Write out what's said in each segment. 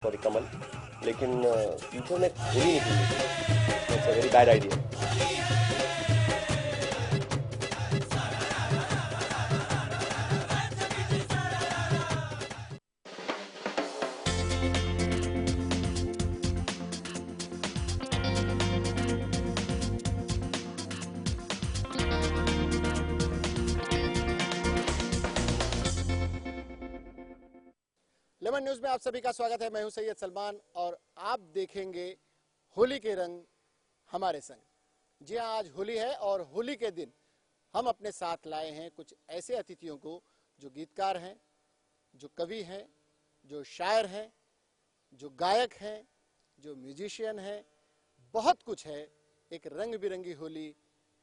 Sorry कमल, लेकिन future में होली नहीं खेलनी। It's a very bad idea. Lemon news में आप सभी का स्वागत है। मैं हूं सैयद सलमान और आप देखेंगे होली के रंग हमारे संग। जी हां, आज होली है और होली के दिन हम अपने साथ लाए हैं कुछ ऐसे अतिथियों को जो गीतकार हैं, जो कवि हैं, जो शायर हैं, जो गायक हैं, जो म्यूजिशियन हैं। बहुत कुछ है। एक रंग बिरंगी होली,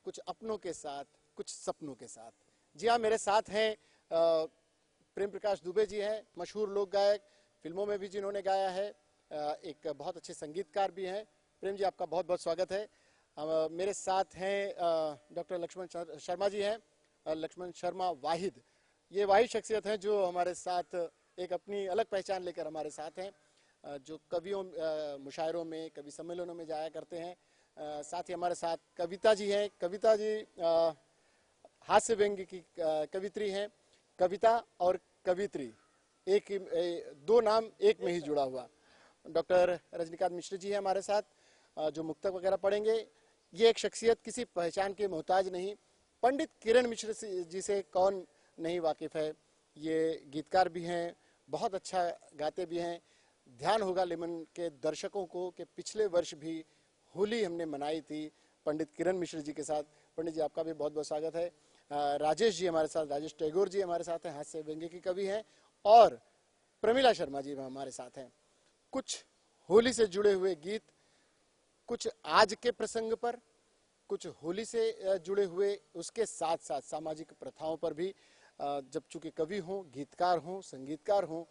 कुछ अपनों के साथ, कुछ सपनों के साथ। जी हाँ, मेरे साथ हैं प्रेम प्रकाश दुबे जी हैं, मशहूर लोक गायक, फिल्मों में भी जिन्होंने गाया है, एक बहुत अच्छे संगीतकार भी हैं। प्रेम जी, आपका बहुत बहुत स्वागत है। मेरे साथ हैं डॉक्टर लक्ष्मण शर्मा जी हैं, लक्ष्मण शर्मा वाहिद। ये वाहिद शख्सियत हैं जो हमारे साथ एक अपनी अलग पहचान लेकर हमारे साथ हैं, जो कवियों मुशायरों में, कवि सम्मेलनों में जाया करते हैं। साथ ही हमारे साथ कविता जी हैं। कविता जी हास्य व्यंग्य की कवित्री हैं। कविता और कवित्री एक ही, दो नाम एक में ही जुड़ा हुआ। डॉक्टर रजनीकांत मिश्र जी हैं हमारे साथ, जो मुक्तक वगैरह पढ़ेंगे। ये एक शख्सियत किसी पहचान के मोहताज नहीं। पंडित किरण मिश्र जी से कौन नहीं वाकिफ है। ये गीतकार भी हैं, बहुत अच्छा गाते भी हैं। ध्यान होगा लेमन के दर्शकों को कि पिछले वर्ष भी होली हमने मनाई थी पंडित किरण मिश्र जी के साथ। पंडित जी, आपका भी बहुत बहुत स्वागत है। राजेश जी हमारे साथ, राजेश टैगोर जी हमारे साथ हैं, हास्य व्यंग्य की कवि हैं। और प्रमिला शर्मा जी हमारे साथ हैं। कुछ होली से जुड़े हुए गीत, कुछ आज के प्रसंग पर, कुछ होली से जुड़े हुए, उसके साथ साथ सामाजिक प्रथाओं पर भी। जब चूंकि कवि हों, गीतकार हों, संगीतकार हों,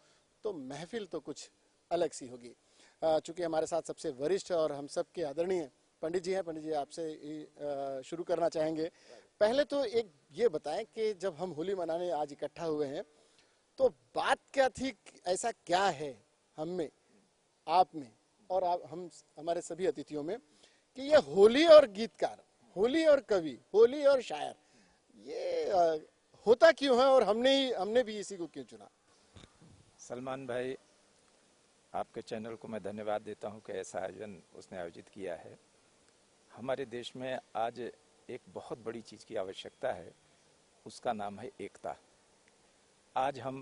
तो महफिल तो कुछ अलग सी होगी। चूंकि हमारे साथ सबसे वरिष्ठ और हम सब के आदरणीय पंडित जी हैं। पंडित जी, आपसे शुरू करना चाहेंगे। पहले तो एक ये बताएं कि जब हम होली मनाने आज इकट्ठा हुए हैं तो बात क्या थी, ऐसा क्या है हम में, आप में और आप हम हमारे सभी अतिथियों में कि ये होली और गीतकार, होली और कवि, होली और शायर, ये होता क्यों है और हमने भी इसी को क्यों चुना? सलमान भाई, आपके चैनल को मैं धन्यवाद देता हूं कि ऐसा आयोजन उसने आयोजित किया है। हमारे देश में आज एक बहुत बड़ी चीज़ की आवश्यकता है, उसका नाम है एकता। आज हम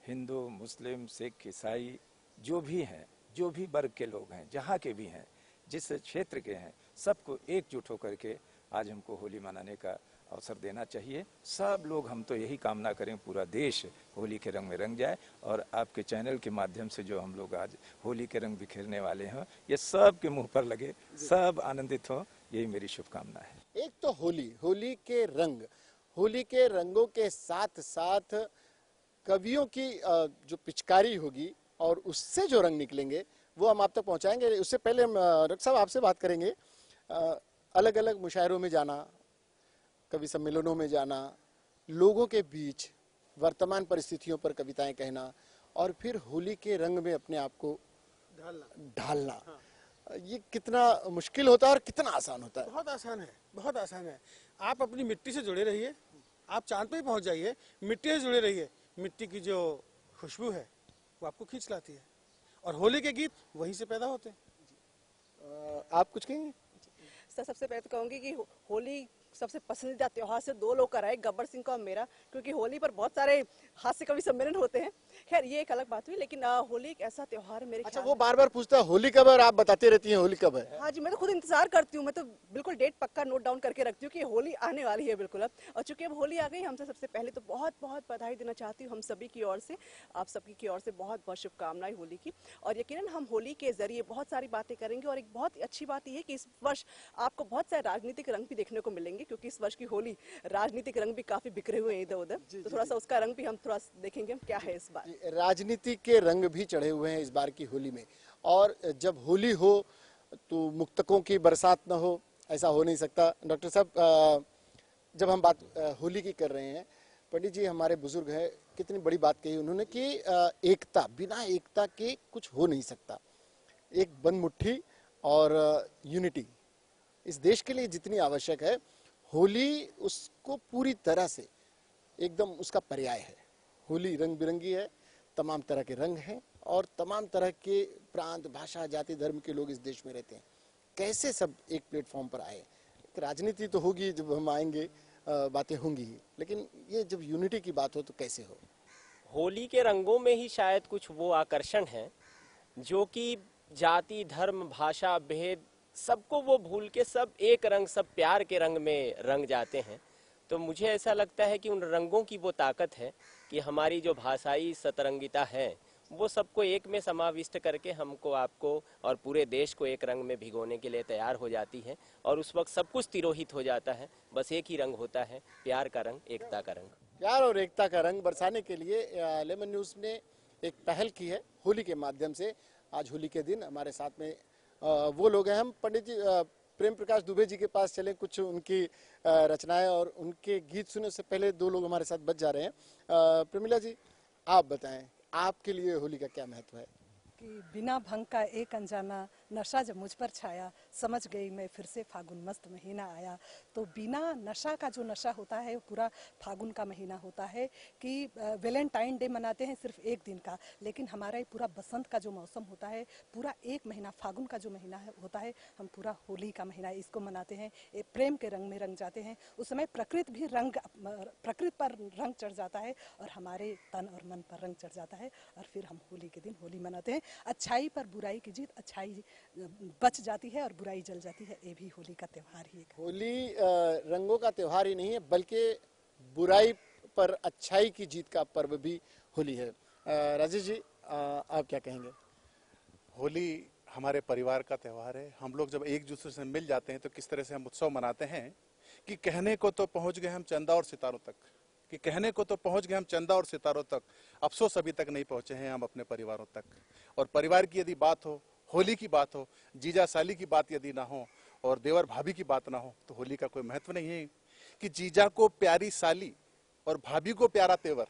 हिंदू, मुस्लिम, सिख, ईसाई जो भी हैं, जो भी वर्ग के लोग हैं, जहाँ के भी हैं, जिस क्षेत्र के हैं, सबको एकजुट होकर के आज हमको होली मनाने का अवसर देना चाहिए। सब लोग, हम तो यही कामना करें, पूरा देश होली के रंग में रंग जाए। और आपके चैनल के माध्यम से जो हम लोग आज होली के रंग बिखेरने वाले हैं, ये सब के मुंह पर लगे, सब आनंदित हो, यही मेरी शुभकामना है। एक तो होली, होली के रंग, होली के रंगों के साथ साथ कवियों की जो पिचकारी होगी और उससे जो रंग निकलेंगे वो हम आप तक पहुंचाएंगे। उससे पहले हम डॉक्टर साहब आपसे बात करेंगे। अलग अलग मुशायरों में जाना, कवि सम्मेलनों में जाना, लोगों के बीच वर्तमान परिस्थितियों पर कविताएं कहना और फिर होली के रंग में अपने आप को ढालना, ये कितना मुश्किल होता है और कितना आसान होता है? बहुत आसान है, बहुत आसान है। आप अपनी मिट्टी से जुड़े रहिए, आप चांद पे ही पहुंच जाइए, मिट्टी से जुड़े रहिए। मिट्टी की जो खुशबू है वो आपको खींच लाती है और होली के गीत वहीं से पैदा होते हैं। आप कुछ कहेंगे? सबसे पहले तो कहूंगी कि होली सबसे पसंदीदा त्योहार से दो लोग का रहा है, गब्बर सिंह का और मेरा, क्योंकि होली पर बहुत सारे हास्य कवि सम्मेलन होते हैं। खैर, ये एक अलग बात हुई, लेकिन होली एक ऐसा त्योहार है मेरे अच्छा, ख्याल वो बार बार पूछता है होली कब है और आप बताते रहती हैं होली कब है। हाँ जी, मैं तो खुद इंतजार करती हूँ। मैं तो बिल्कुल डेट पक्का नोट डाउन करके रखती हूँ कि होली आने वाली है बिल्कुल अब। और चूंकि अब होली आ गई, हमसे सबसे पहले तो बहुत बहुत बधाई देना चाहती हूँ हम सभी की ओर से, आप सबकी की ओर से बहुत बहुत शुभकामनाएं होली की। और यकीनन हम होली के जरिए बहुत सारी बातें करेंगे और एक बहुत अच्छी बात यह है कि इस वर्ष आपको बहुत सारे राजनीतिक रंग भी देखने को मिलेंगे, क्योंकि इस वर्ष की होली राजनीतिक रंग भी काफी बिखरे हुए हैं इधर उधर, तो थोड़ा सा उसका रंग भी हम थोड़ा देखेंगे हम क्या है इस बार। राजनीति के रंग भी चढ़े हुए हैं इस बार की होली में। और जब होली हो तो मुक्तकों की बरसात न हो, ऐसा हो नहीं सकता। डॉक्टर साहब, जब हम बात होली की कर रहे हैं, पंडित जी हमारे बुजुर्ग हैं कितनी बड़ी बात कही उन्होंने कि एकता, बिना एकता के कुछ हो नहीं सकता। एक बनमुट्ठी और यूनिटी इस देश के लिए जितनी आवश्यक है, होली उसको पूरी तरह से एकदम उसका पर्याय है। होली रंग बिरंगी है, तमाम तरह के रंग हैं और तमाम तरह के प्रांत, भाषा, जाति, धर्म के लोग इस देश में रहते हैं। कैसे सब एक प्लेटफॉर्म पर आए? राजनीति तो होगी, जब हम आएंगे बातें होंगी ही, लेकिन ये जब यूनिटी की बात हो तो कैसे हो? होली के रंगों में ही शायद कुछ वो आकर्षण है जो कि जाति, धर्म, भाषा, भेद सबको वो भूल के सब एक रंग, सब प्यार के रंग में रंग जाते हैं। तो मुझे ऐसा लगता है कि उन रंगों की वो ताकत है कि हमारी जो भाषाई सतरंगिता है वो सबको एक में समाविष्ट करके हमको, आपको और पूरे देश को एक रंग में भिगोने के लिए तैयार हो जाती है। और उस वक्त सब कुछ तिरोहित हो जाता है, बस एक ही रंग होता है, प्यार का रंग, एकता का रंग। प्यार और एकता का रंग बरसाने के लिए लेमन न्यूज़ ने एक पहल की है होली के माध्यम से। आज होली के दिन हमारे साथ में वो लोग हैं। हम पंडित जी प्रेम प्रकाश दुबे जी के पास चले, कुछ उनकी रचनाएं और उनके गीत सुने। से पहले दो लोग हमारे साथ बच जा रहे हैं। प्रमिला जी, आप बताएं, आपके लिए होली का क्या महत्व है? कि बिना भंग का एक अनजाना नशा जब मुझ पर छाया, समझ गई मैं फिर से फागुन मस्त महीना आया। तो बिना नशा का जो नशा होता है वो पूरा फागुन का महीना होता है। कि वैलेंटाइन डे मनाते हैं सिर्फ एक दिन का, लेकिन हमारा ये पूरा बसंत का जो मौसम होता है, पूरा एक महीना फागुन का जो महीना है होता है, हम पूरा होली का महीना इसको मनाते हैं। ये प्रेम के रंग में रंग जाते हैं। उस समय प्रकृति भी प्रकृति पर रंग चढ़ जाता है और हमारे तन और मन पर रंग चढ़ जाता है। और फिर हम होली के दिन होली मनाते हैं। अच्छाई पर बुराई की जीत, अच्छाई बच जाती है और बुराई जल जाती है। ये भी होली का त्योहार ही है। होली रंगों का त्योहार ही नहीं है, बल्कि बुराई पर अच्छाई की जीत का पर्व भी होली है। राजेश जी, आप क्या कहेंगे? होली हमारे परिवार का त्योहार है। हम लोग जब एक दूसरे से मिल जाते हैं तो किस तरह से हम उत्सव मनाते हैं कि कहने को तो पहुंच गए हम चंदा और सितारों तक, कि कहने को तो पहुंच गए हम चंदा और सितारों तक, अफसोस अभी तक नहीं पहुंचे हैं हम अपने परिवारों तक। और परिवार की यदि बात हो, होली की बात हो, जीजा साली की बात यदि ना हो और देवर भाभी की बात ना हो तो होली का कोई महत्व नहीं है। कि जीजा को प्यारी साली और भाभी को प्यारा तेवर,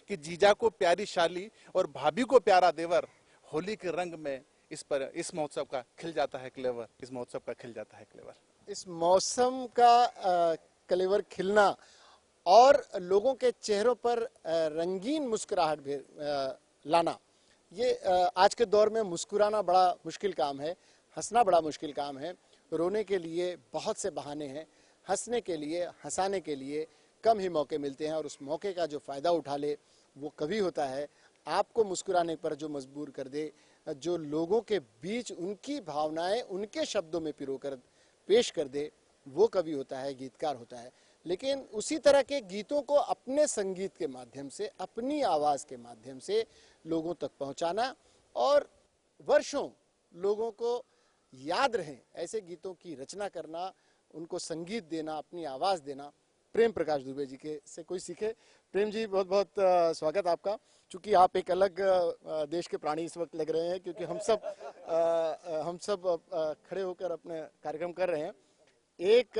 कि जीजा को प्यारी साली और भाभी को प्यारा देवर, होली के रंग में इस महोत्सव का खिल जाता है क्लेवर, इस महोत्सव का खिल जाता है क्लेवर। इस मौसम का क्लेवर खिलना और लोगों के चेहरों पर रंगीन मुस्कुराहट लाना, ये आज के दौर में मुस्कुराना बड़ा मुश्किल काम है, हंसना बड़ा मुश्किल काम है। रोने के लिए बहुत से बहाने हैं, हंसने के लिए, हंसाने के लिए कम ही मौके मिलते हैं। और उस मौके का जो फ़ायदा उठा ले वो कभी होता है आपको मुस्कुराने पर जो मजबूर कर दे, जो लोगों के बीच उनकी भावनाएं उनके शब्दों में पिरोकर पेश कर दे, वो कभी होता है गीतकार होता है। लेकिन उसी तरह के गीतों को अपने संगीत के माध्यम से, अपनी आवाज़ के माध्यम से लोगों तक पहुंचाना और वर्षों लोगों को याद रहें ऐसे गीतों की रचना करना, उनको संगीत देना, अपनी आवाज़ देना, प्रेम प्रकाश दुबे जी के से कोई सीखे। प्रेम जी, बहुत बहुत स्वागत आपका। चूँकि आप एक अलग देश के प्राणी इस वक्त लग रहे हैं, क्योंकि हम सब खड़े होकर अपने कार्यक्रम कर रहे हैं। एक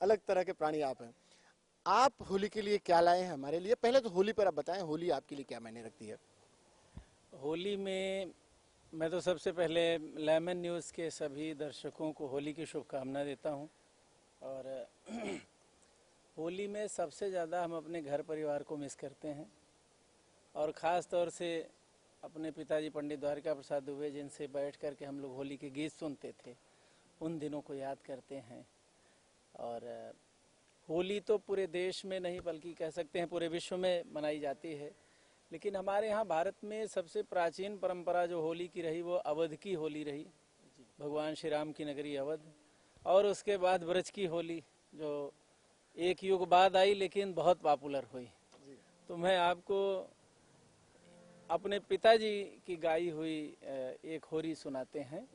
अलग तरह के प्राणी आप हैं। आप होली के लिए क्या लाए हैं हमारे लिए? पहले तो होली पर आप बताएं, होली आपके लिए क्या मायने रखती है? होली में मैं तो सबसे पहले लेमन न्यूज़ के सभी दर्शकों को होली की शुभकामना देता हूं। और होली में सबसे ज़्यादा हम अपने घर परिवार को मिस करते हैं और ख़ास तौर से अपने पिताजी पंडित द्वारिका प्रसाद दुबे जिनसे बैठ कर के हम लोग होली के गीत सुनते थे, उन दिनों को याद करते हैं। और होली तो पूरे देश में नहीं बल्कि कह सकते हैं पूरे विश्व में मनाई जाती है, लेकिन हमारे यहाँ भारत में सबसे प्राचीन परंपरा जो होली की रही वो अवध की होली रही, भगवान श्री राम की नगरी अवध। और उसके बाद ब्रज की होली जो एक युग बाद आई लेकिन बहुत पॉपुलर हुई। तो मैं आपको अपने पिताजी की गाई हुई एक होली सुनाते हैं।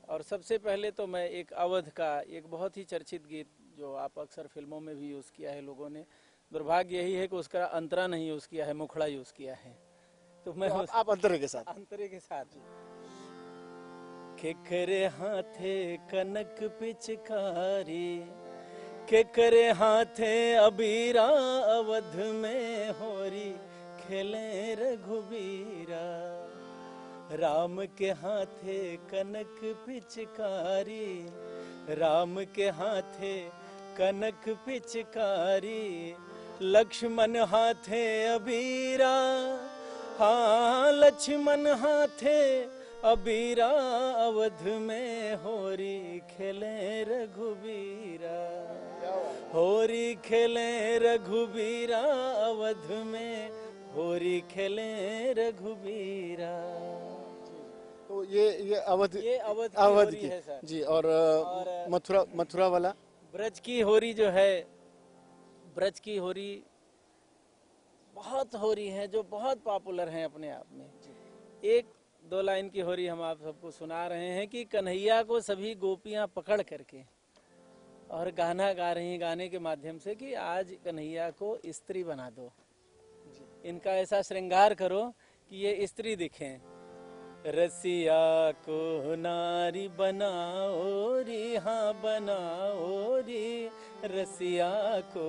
और सबसे पहले तो मैं एक अवध का एक बहुत ही चर्चित गीत जो आप अक्सर फिल्मों में भी यूज़ किया है लोगों ने, दुर्भाग्य यही है कि उसका अंतरा नहीं यूज़ किया है, मुखड़ा यूज़ किया है। तो मैं तो आप अंतरे के साथ केकरे हाथे कनक पिचकारी, केकरे हाथे अबीरा अवध में होरी, खेले रघुबीरा। राम के हाथे कनक पिचकारी, राम के हाथे कनक पिचकारी, लक्ष्मण हाथे अबीरा। हाँ लक्ष्मण हाथे अबीरा, अवध में होरी खेले रघुबीरा। होरी खेले रघुबीरा, अवध में होरी खेले रघुबीरा। तो ये अवध ये अवध की अवध होरी की है सर। जी। और मथुरा वाला ब्रज की होरी जो है, ब्रज की होरी बहुत होरी है जो बहुत पॉपुलर हैं अपने आप में। एक दो लाइन की होरी हम आप सबको सुना रहे हैं कि कन्हैया को सभी गोपियां पकड़ करके और गाना गा रही हैं, गाने के माध्यम से कि आज कन्हैया को स्त्री बना दो, इनका ऐसा श्रृंगार करो कि ये स्त्री दिखें। रसिया को नारी बनाओ री, हाँ बनाओ री, रसिया को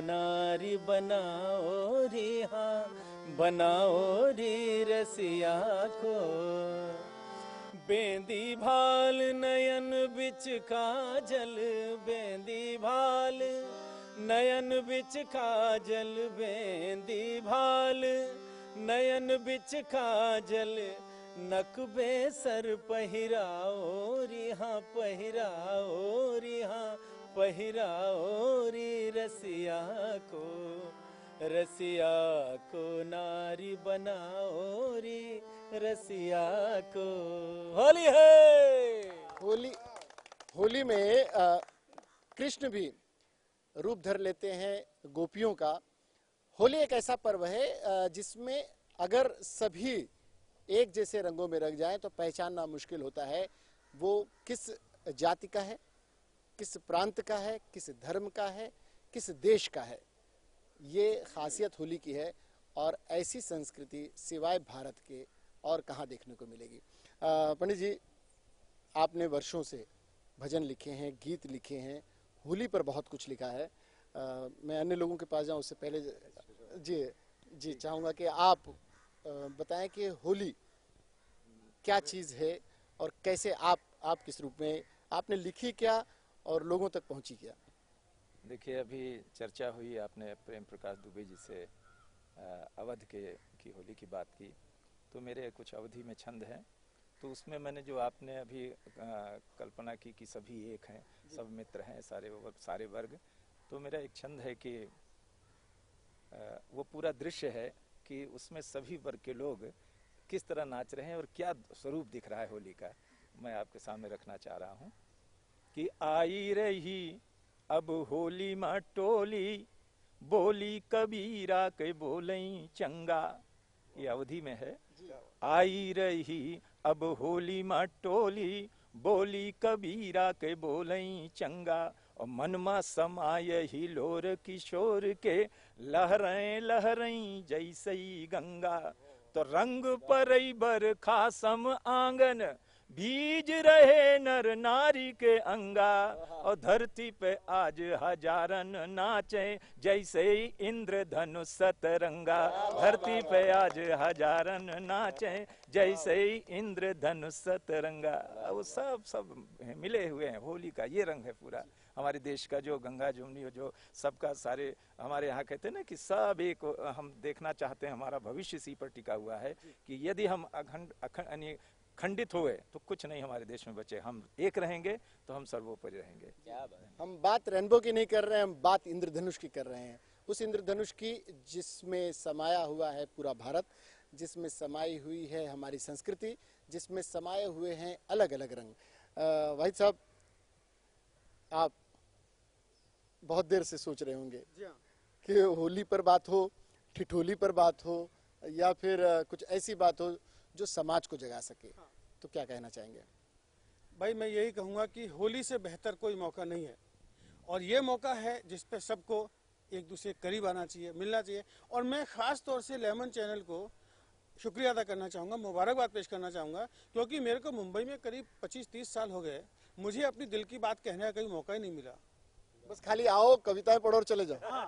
नारी बनाओ री, हाँ बनाओ री रसिया को। बेंदी भाल नयन बिच काजल, बेंदी भाल नयन बिच काजल, बेंदी भाल नयन बिच काजल, नकबे सर पहिराओ री, हाँ पहिराओ री, हाँ पहिराओ री, रसिया को नारी बनाओ री, रसिया को। होली है। होली में कृष्ण भी रूप धर लेते हैं गोपियों का। होली एक ऐसा पर्व है जिसमें अगर सभी एक जैसे रंगों में रंग जाएं तो पहचानना मुश्किल होता है वो किस जाति का है, किस प्रांत का है, किस धर्म का है, किस देश का है। ये खासियत होली की है और ऐसी संस्कृति सिवाय भारत के और कहाँ देखने को मिलेगी। पंडित जी, आपने वर्षों से भजन लिखे हैं, गीत लिखे हैं, होली पर बहुत कुछ लिखा है। मैं अन्य लोगों के पास जाऊं उससे पहले जी चाहूँगा कि आप बताएं कि होली क्या चीज़ है और कैसे आप किस रूप में आपने लिखी क्या और लोगों तक पहुंची क्या। देखिए, अभी चर्चा हुई, आपने प्रेम प्रकाश दुबे जी से अवध की होली की बात की, तो मेरे कुछ अवधि में छंद हैं, तो उसमें मैंने जो आपने अभी कल्पना की कि सभी एक हैं, सब मित्र हैं, सारे वर्ग, तो मेरा एक छंद है कि वो पूरा दृश्य है कि उसमें सभी वर्ग के लोग किस तरह नाच रहे हैं और क्या स्वरूप दिख रहा है होली का, मैं आपके सामने रखना चाह रहा हूँ कि आई रही अब होली मा टोली, बोली कबीरा के बोलई चंगा, ये अवधि में है। आई रही अब होली मा टोली, बोली कबीरा के बोलई चंगा, और मनमा समाय ही लोर किशोर के, लहरें लहरें जैसे गंगा, तो रंग परई बर खासम आंगन, बीज रहे नर नारी के अंगा, और धरती पे आज हजारन नाचे जैसे इंद्र धनुष सतरंगा, धरती पे आज हजारन नाचे जैसे इंद्र धनुष सतरंगा। वो सब मिले हुए हैं, होली का ये रंग है पूरा हमारे देश का, जो गंगा जमुनी जो सबका सारे हमारे यहाँ कहते हैं ना कि सब एक हम देखना चाहते हैं, हमारा भविष्य इसी पर टिका हुआ है कि यदि हम खंडित हुए तो कुछ नहीं हमारे देश में बचे, हम एक रहेंगे तो हम सर्वोपरि रहेंगे। हम बात रेनबो की नहीं कर रहे हैं, हम बात इंद्रधनुष की कर रहे हैं, उस इंद्रधनुष की जिसमें समाया हुआ है पूरा भारत, जिसमें समाई हुई है हमारी संस्कृति, जिसमें समाये हुए हैं अलग अलग रंग। भाई साहब, आप बहुत देर से सोच रहे होंगे कि होली पर बात हो, ठिठोली पर बात हो, या फिर कुछ ऐसी बात हो जो समाज को जगा सके, तो क्या कहना चाहेंगे? भाई मैं यही कहूँगा कि होली से बेहतर कोई मौका नहीं है, और ये मौका है जिस पे सबको एक दूसरे के करीब आना चाहिए, मिलना चाहिए। और मैं ख़ास तौर से लेमन चैनल को शुक्रिया अदा करना चाहूँगा, मुबारकबाद पेश करना चाहूँगा, क्योंकि मेरे को मुंबई में करीब 25-30 साल हो गए, मुझे अपनी दिल की बात कहने का कभी मौका ही नहीं मिला। बस खाली आओ, कविताएं पढ़ो और चले जाओ। हाँ,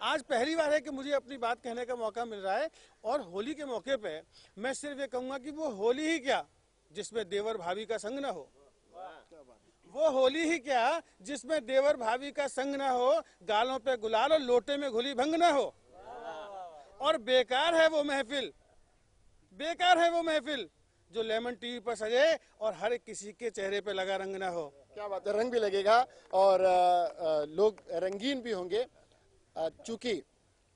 आज पहली बार है कि मुझे अपनी बात कहने का मौका मिल रहा है। और होली के मौके पे मैं सिर्फ ये कहूंगा कि वो होली ही क्या जिसमें देवर भाभी का संग ना हो, वो होली ही क्या जिसमें देवर भाभी का संग ना हो, गालों पे गुलाल और लोटे में घुली भंग ना हो। और बेकार है वो महफिल, बेकार है वो महफिल जो लेमन टीवी पर सजे और हर किसी के चेहरे पे लगा रंग ना हो। क्या बात है, रंग भी लगेगा और लोग रंगीन भी होंगे। चूंकि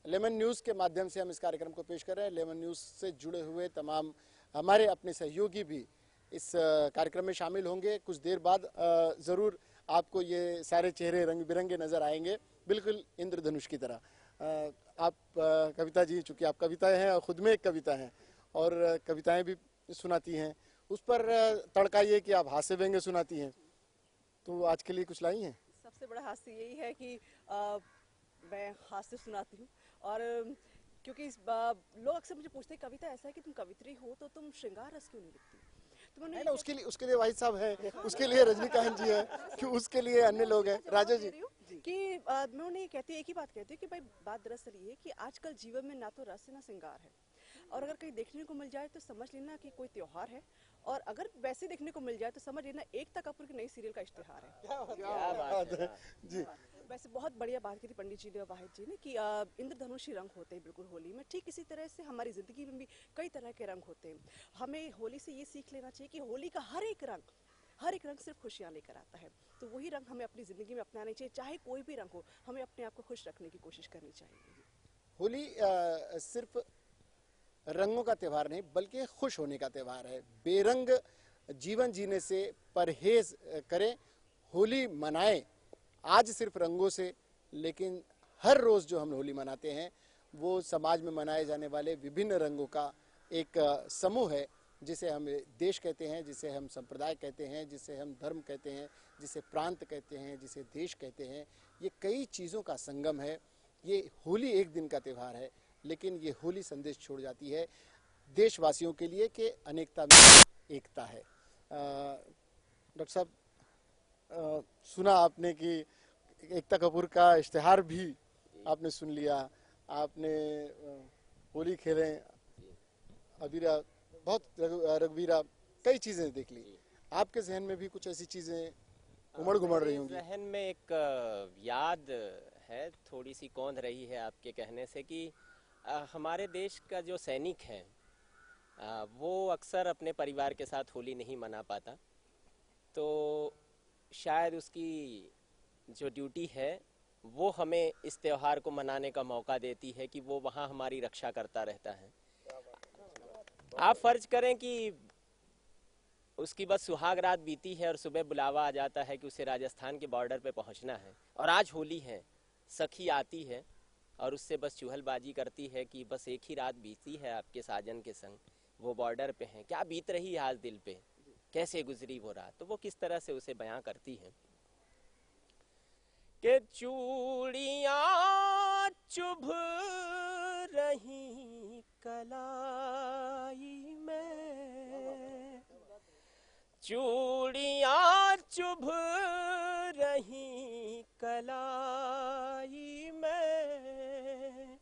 लेमन न्यूज़ के माध्यम से हम इस कार्यक्रम को पेश कर रहे हैं, लेमन न्यूज़ से जुड़े हुए तमाम हमारे अपने सहयोगी भी इस कार्यक्रम में शामिल होंगे। कुछ देर बाद ज़रूर आपको ये सारे चेहरे रंग बिरंगे नज़र आएंगे, बिल्कुल इंद्रधनुष की तरह। आप कविता जी, चूँकि आप कविताएं हैं और ख़ुद में एक कविता हैं और कविताएं भी सुनाती हैं, उस पर तड़का ये कि आप हास्य व्यंग्य सुनाती हैं, तो आज के लिए कुछ लाई हैं? सबसे बड़ा हास्य यही है कि मैं हास्य सुनाती हूँ। और क्योंकि लोग अक्सर मुझे पूछते हैं कविता ऐसा है कि तुम कवित्री हो तो तुम श्रृंगार रस क्यों नहीं लिखती? तो ना उसके लिए वाहिद साहब है, उसके लिए रजनीकांत जी है, कि उसके लिए अन्य लोग हैं। राजा जी कि मैं उन्हें ये कहती है, एक ही बात कहती हूँ कि भाई बात दरअसल ये है कि आजकल जीवन में ना तो रस है ना श्रृंगार है। और अगर कहीं देखने को मिल जाए तो समझ लेना कि कोई त्योहार है, और अगर वैसे देखने को मिल जाए तो समझ लेना एकता कपूर की नई सीरियल का इश्तिहार है। क्या बात है जी। वैसे बहुत बढ़िया बात की थी पंडित जी ने और वाहिद जी ने कि इंद्रधनुषी रंग होते हैं बिल्कुल होली में। ठीक इसी तरह से हमारी ज़िंदगी में भी कई तरह के रंग होते हैं। हमें होली से ये सीख लेना चाहिए कि होली का हर एक रंग सिर्फ खुशियाँ लेकर आता है। तो वही रंग हमें अपनी ज़िंदगी में अपनाने चाहिए, चाहे कोई भी रंग हो। हमें अपने आप को खुश रखने की कोशिश करनी चाहिए। होली सिर्फ रंगों का त्यौहार नहीं बल्कि खुश होने का त्यौहार है। बेरंग जीवन जीने से परहेज करें, होली मनाएं। आज सिर्फ रंगों से, लेकिन हर रोज़ जो हम होली मनाते हैं वो समाज में मनाए जाने वाले विभिन्न रंगों का एक समूह है, जिसे हम देश कहते हैं, जिसे हम संप्रदाय कहते हैं, जिसे हम धर्म कहते हैं, जिसे प्रांत कहते हैं, जिसे देश कहते हैं। ये कई चीज़ों का संगम है। ये होली एक दिन का त्यौहार है, लेकिन ये होली संदेश छोड़ जाती है देशवासियों के लिए कि अनेकता में एकता है। डॉक्टर साहब, सुना आपने कि एकता कपूर का इश्तिहार भी आपने सुन लिया, आपने होली खेले, अबीरा, बहुत रघुवीरा, कई चीज़ें देख ली। आपके जहन में भी कुछ ऐसी चीज़ें उमड़ घुमड़ रही होंगी? जहन में एक याद है, थोड़ी सी कौंध रही है आपके कहने से, कि हमारे देश का जो सैनिक है वो अक्सर अपने परिवार के साथ होली नहीं मना पाता। तो शायद उसकी जो ड्यूटी है वो हमें इस त्यौहार को मनाने का मौका देती है कि वो वहाँ हमारी रक्षा करता रहता है। आप फर्ज करें कि उसकी बस सुहाग रात बीती है और सुबह बुलावा आ जाता है कि उसे राजस्थान के बॉर्डर पे पहुंचना है, और आज होली है, सखी आती है और उससे बस चुहलबाजी करती है कि बस एक ही रात बीती है आपके साजन के संग, वो बॉर्डर पे हैं, क्या बीत रही है आज दिल पे, कैसे गुजरी वो रात। तो वो किस तरह से उसे बयां करती है कि चूड़ियां चुभ रही कलाई में, चूड़ियां चुभ रही कलाई में,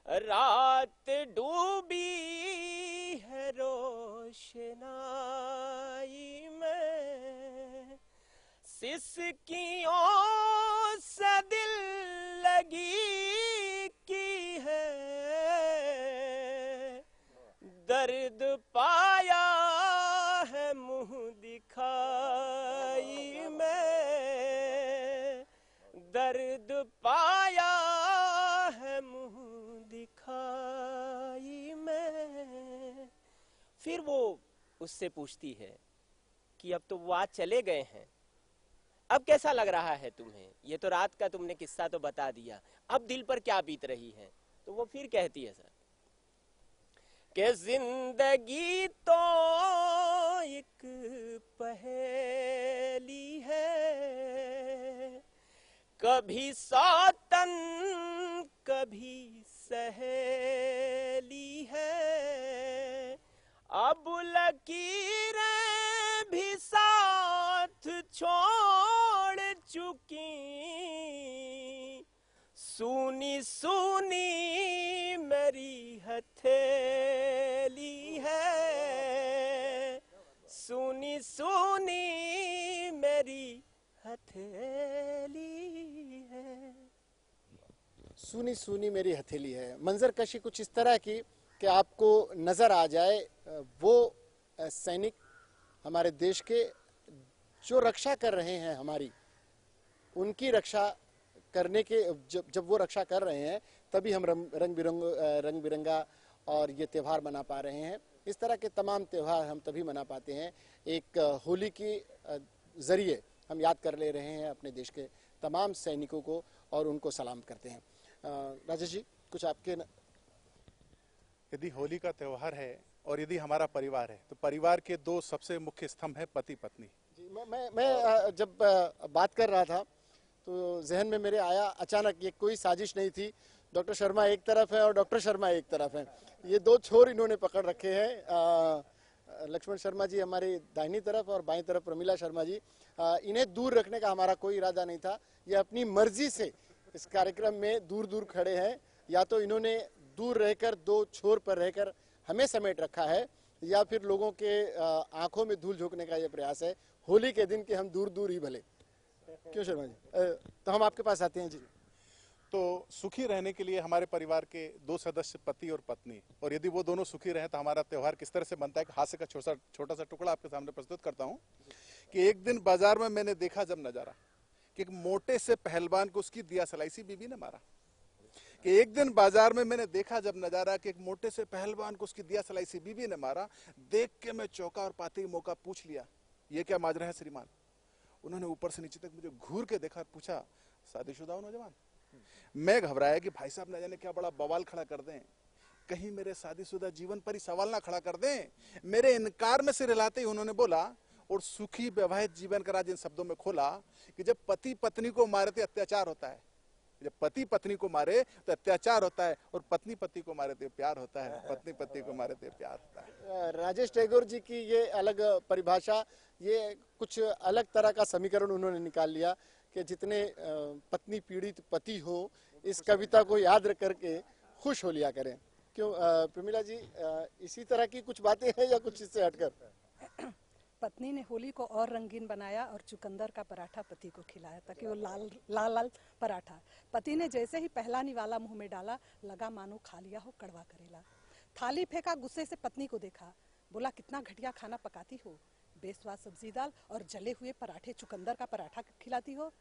रात डूबी है रोशनाई में, सिसकियों से दिल लगी की है, दर्द पाया है मुंह दिखाई में, दर्द पाया है मुंह दिखाई में। फिर वो उससे पूछती है कि अब तो वो आज चले गए हैं, अब कैसा लग रहा है तुम्हें? ये तो रात का तुमने किस्सा तो बता दिया, अब दिल पर क्या बीत रही है? तो वो फिर कहती है सर कि जिंदगी तो एक पहेली है, कभी सौतन कभी सहेली है, अब लकीरें भी साथ छोड़ चुकी, सूनी सूनी मेरी हथेली है, सूनी सूनी मेरी हथेली है। सूनी सूनी मेरी हथेली है। मंजर कशी कुछ इस तरह की कि आपको नजर आ जाए वो सैनिक हमारे देश के जो रक्षा कर रहे हैं हमारी, उनकी रक्षा करने के जब वो रक्षा कर रहे हैं तभी हम रंग बिरंगा और ये त्यौहार मना पा रहे हैं। इस तरह के तमाम त्यौहार हम तभी मना पाते हैं, एक होली के जरिए हम याद कर ले रहे हैं अपने देश के तमाम सैनिकों को और उनको सलाम करते हैं। राजेश जी, कुछ आपके यदि होली का त्यौहार है और यदि हमारा परिवार है तो परिवार के दो सबसे मुख्य स्तंभ है पति पत्नी। जी, मैं जब बात कर रहा था तो जहन में मेरे आया अचानक, ये कोई साजिश नहीं थी। डॉक्टर शर्मा एक तरफ है और डॉक्टर शर्मा एक तरफ है, ये दो छोर इन्होंने पकड़ रखे हैं। लक्ष्मण शर्मा जी हमारी दाहिनी तरफ और बाईं तरफ प्रमिला शर्मा जी। इन्हें दूर रखने का हमारा कोई इरादा नहीं था, ये अपनी मर्जी से इस कार्यक्रम में दूर दूर खड़े हैं। या तो इन्होंने दूर रहकर दो छोर पर रहकर हमें समेट रखा है, या फिर लोगों के आंखों में धूल झोंकने का ये प्रयास है होली के दिन कि हम दूर दूर ही भले। क्यों शर्मा जी? तो हम आपके पास आते हैं जी। तो सुखी रहने के लिए हमारे परिवार के दो सदस्य पति और पत्नी, और यदि वो दोनों सुखी रहे तो हमारा त्यौहार किस तरह से बनता है, हास्य का छोटा सा टुकड़ा आपके सामने प्रस्तुत करता हूँ। कि एक दिन बाजार में मैंने देखा जब नजारा कि एक मोटे से पहलवान को उसकी दिया सलाइसी बीवी ने मारा। कि एक दिन बाजार में मैंने देखा जब नजारा कि एक मोटे से पहलवान को उसकी दिया सलाइसी बीवी ने मारा। देख के मैं चौंका और पाते ही मौका पूछ लिया, ये क्या माजरा है श्रीमान? उन्होंने ऊपर से नीचे तक मुझे घूर के देखा और पूछा, शादीशुदा हो नौजवान? मैं घबराया कि भाई साहब न जाने क्या बड़ा बवाल खड़ा कर दें, कहीं मेरे शादीशुदा जीवन पर ही सवाल ना खड़ा कर दें। मेरे इनकार में सिर हिलाते ही उन्होंने बोला और सुखी वैवाहिक जीवन का राज इन शब्दों में खोला कि जब पति पत्नी को मारे तो अत्याचार होता है, जब पति पत्नी को मारे तो अत्याचार होता है, और पत्नी पति को मारे तो प्यार होता है, पत्नी पति को मारे तो प्यार होता है। राजेश टैगोर जी की ये अलग परिभाषा, ये कुछ अलग तरह का समीकरण उन्होंने निकाल लिया कि जितने पत्नी पीड़ित पति हो, इस कविता को याद रख करके खुश हो लिया करें। क्यों प्रमिला जी, इसी तरह की कुछ बातें हैं या कुछ इससे हटकर? पत्नी ने होली को और रंगीन बनाया और चुकंदर का पराठा पति को खिलाया ताकि वो लाल लाल लाल पराठा। पति ने जैसे ही पहला निवाला मुंह में डाला, लगा मानो खा लिया हो कड़वा करेला। थाली फेंका, गुस्से से पत्नी को देखा, बोला कितना घटिया खाना पकाती हो, बेस्वाद सब्जी दाल और जले हुए पराठे, चुकंदर का पराठा खिलाती हो।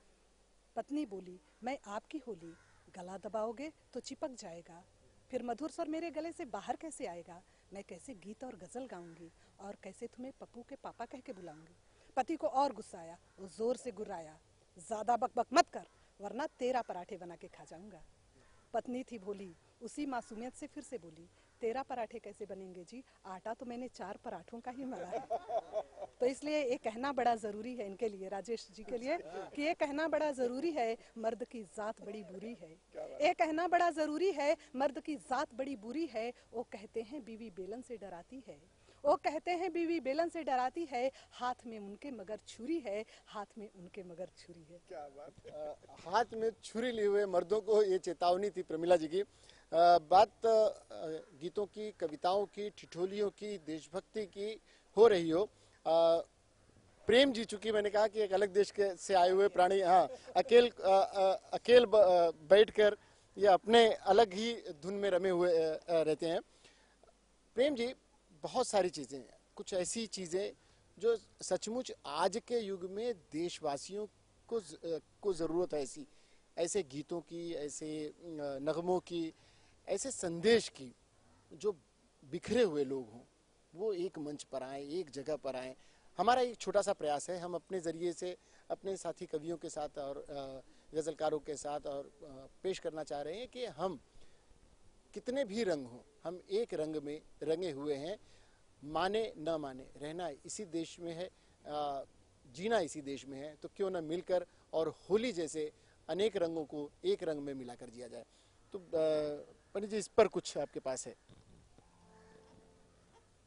पत्नी बोली, मैं आपकी होली, गला दबाओगे तो चिपक जाएगा, फिर मधुर स्वर मेरे गले से बाहर कैसे आएगा, मैं कैसे गीत और गजल गाऊंगी और कैसे तुम्हें पप्पू के पापा कह के बुलाऊंगी। पति को और गुस्सा आया, वो जोर से गुर्राया, ज्यादा बकबक मत कर वरना तेरा पराठे बना के खा जाऊंगा। पत्नी थी भोली, उसी मासूमियत से फिर से बोली, तेरा पराठे कैसे बनेंगे जी, आटा तो मैंने 4 पराठों का ही मला है। तो इसलिए ये कहना बड़ा जरूरी है इनके लिए, राजेश जी के लिए, कि ये कहना बड़ा जरूरी है मर्द की जात बड़ी बुरी है। ये कहना बड़ा जरूरी है मर्द की जात बड़ी बुरी है। वो कहते हैं बीवी बेलन से डराती है, वो कहते हैं बीवी बेलन से डराती है, हाथ में उनके मगर छुरी है, हाथ में उनके मगर छुरी है। क्या बात! हाथ में छुरी लिए हुए मर्दों को ये चेतावनी थी प्रमिला जी की। बात गीतों की, कविताओं की, ठिठोलियों की, देशभक्ति की हो रही हो। प्रेम जी, चूंकि मैंने कहा कि एक अलग देश के से आए हुए प्राणी, हाँ, अकेल बैठकर ये अपने अलग ही धुन में रमे हुए रहते हैं। प्रेम जी, बहुत सारी चीजें हैं, कुछ ऐसी चीजें जो सचमुच आज के युग में देशवासियों को जरूरत है, ऐसे गीतों की, ऐसे नगमों की, ऐसे संदेश की, जो बिखरे हुए लोग हों वो एक मंच पर आए, एक जगह पर आए। हमारा एक छोटा सा प्रयास है, हम अपने ज़रिए से अपने साथी कवियों के साथ और गज़लकारों के साथ और पेश करना चाह रहे हैं कि हम कितने भी रंग हों, हम एक रंग में रंगे हुए हैं। माने न माने, रहना इसी देश में है, जीना इसी देश में है, तो क्यों न मिलकर और होली जैसे अनेक रंगों को एक रंग में मिलाकर जिया जाए। तो पंडित जी, इस पर कुछ आपके पास है?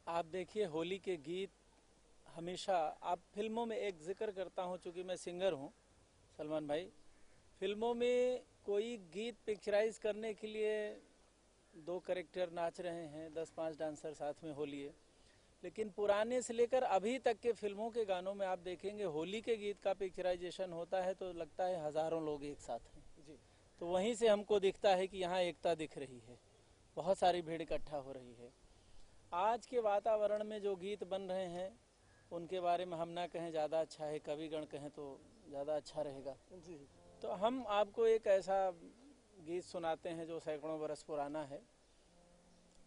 आप देखिए, होली के गीत हमेशा, आप फिल्मों में एक जिक्र करता हूं, चूंकि मैं सिंगर हूं सलमान भाई, फिल्मों में कोई गीत पिक्चराइज करने के लिए 2 कैरेक्टर नाच रहे हैं, 10-5 डांसर साथ में होली है, लेकिन पुराने से लेकर अभी तक के फिल्मों के गानों में आप देखेंगे होली के गीत का पिक्चराइजेशन होता है तो लगता है हजारों लोग एक साथ हैं जी। तो वहीं से हमको दिखता है कि यहाँ एकता दिख रही है, बहुत सारी भीड़ इकट्ठा हो रही है। आज के वातावरण में जो गीत बन रहे हैं उनके बारे में हम ना कहें ज़्यादा अच्छा है, कविगण कहें तो ज़्यादा अच्छा रहेगा जी। तो हम आपको एक ऐसा गीत सुनाते हैं जो सैकड़ों बरस पुराना है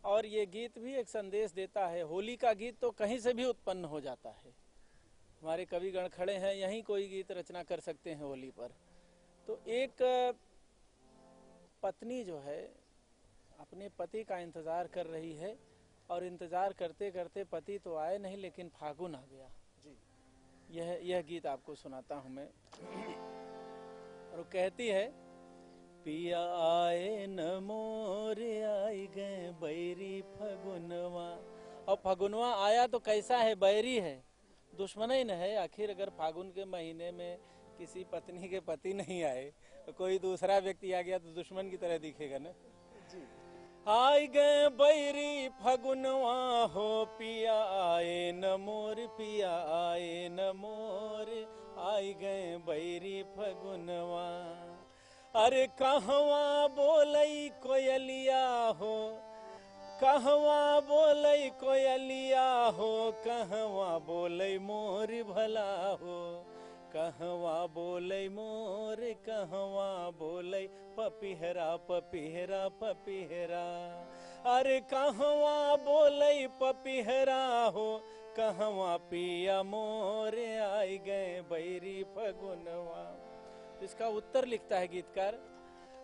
और ये गीत भी एक संदेश देता है। होली का गीत तो कहीं से भी उत्पन्न हो जाता है, हमारे कविगण खड़े हैं, यहीं कोई गीत रचना कर सकते हैं होली पर। तो एक पत्नी जो है अपने पति का इंतज़ार कर रही है और इंतज़ार करते करते पति तो आए नहीं लेकिन फागुन आ गया जी। यह गीत आपको सुनाता हूँ मैं। और वो कहती है, पिया आए न मोर आई गए बैरी फगुनवा। और फगुनवा आया तो कैसा है, बैरी है, दुश्मन ही न है। आखिर अगर फागुन के महीने में किसी पत्नी के पति नहीं आए तो कोई दूसरा व्यक्ति आ गया तो दुश्मन की तरह दिखेगा ना जी। आई गए बैरी फगुनवा हो पिया आए न मोर, पिया आए न मोर आई गए बैरी फगुनवा। अरे कहवा बोलई कोयलिया हो, कहवा बोलई कोयलिया हो, कहवा बोलई मोर भला हो, कहवा बोलई मोर, कहवा बोलई पपिहरा पपिहरा पपिहरा। अरे कहवा बोलई पपिहरा हो, कहवा पिया मोर आई गए बैरी फगुनवा। इसका उत्तर लिखता है गीतकार,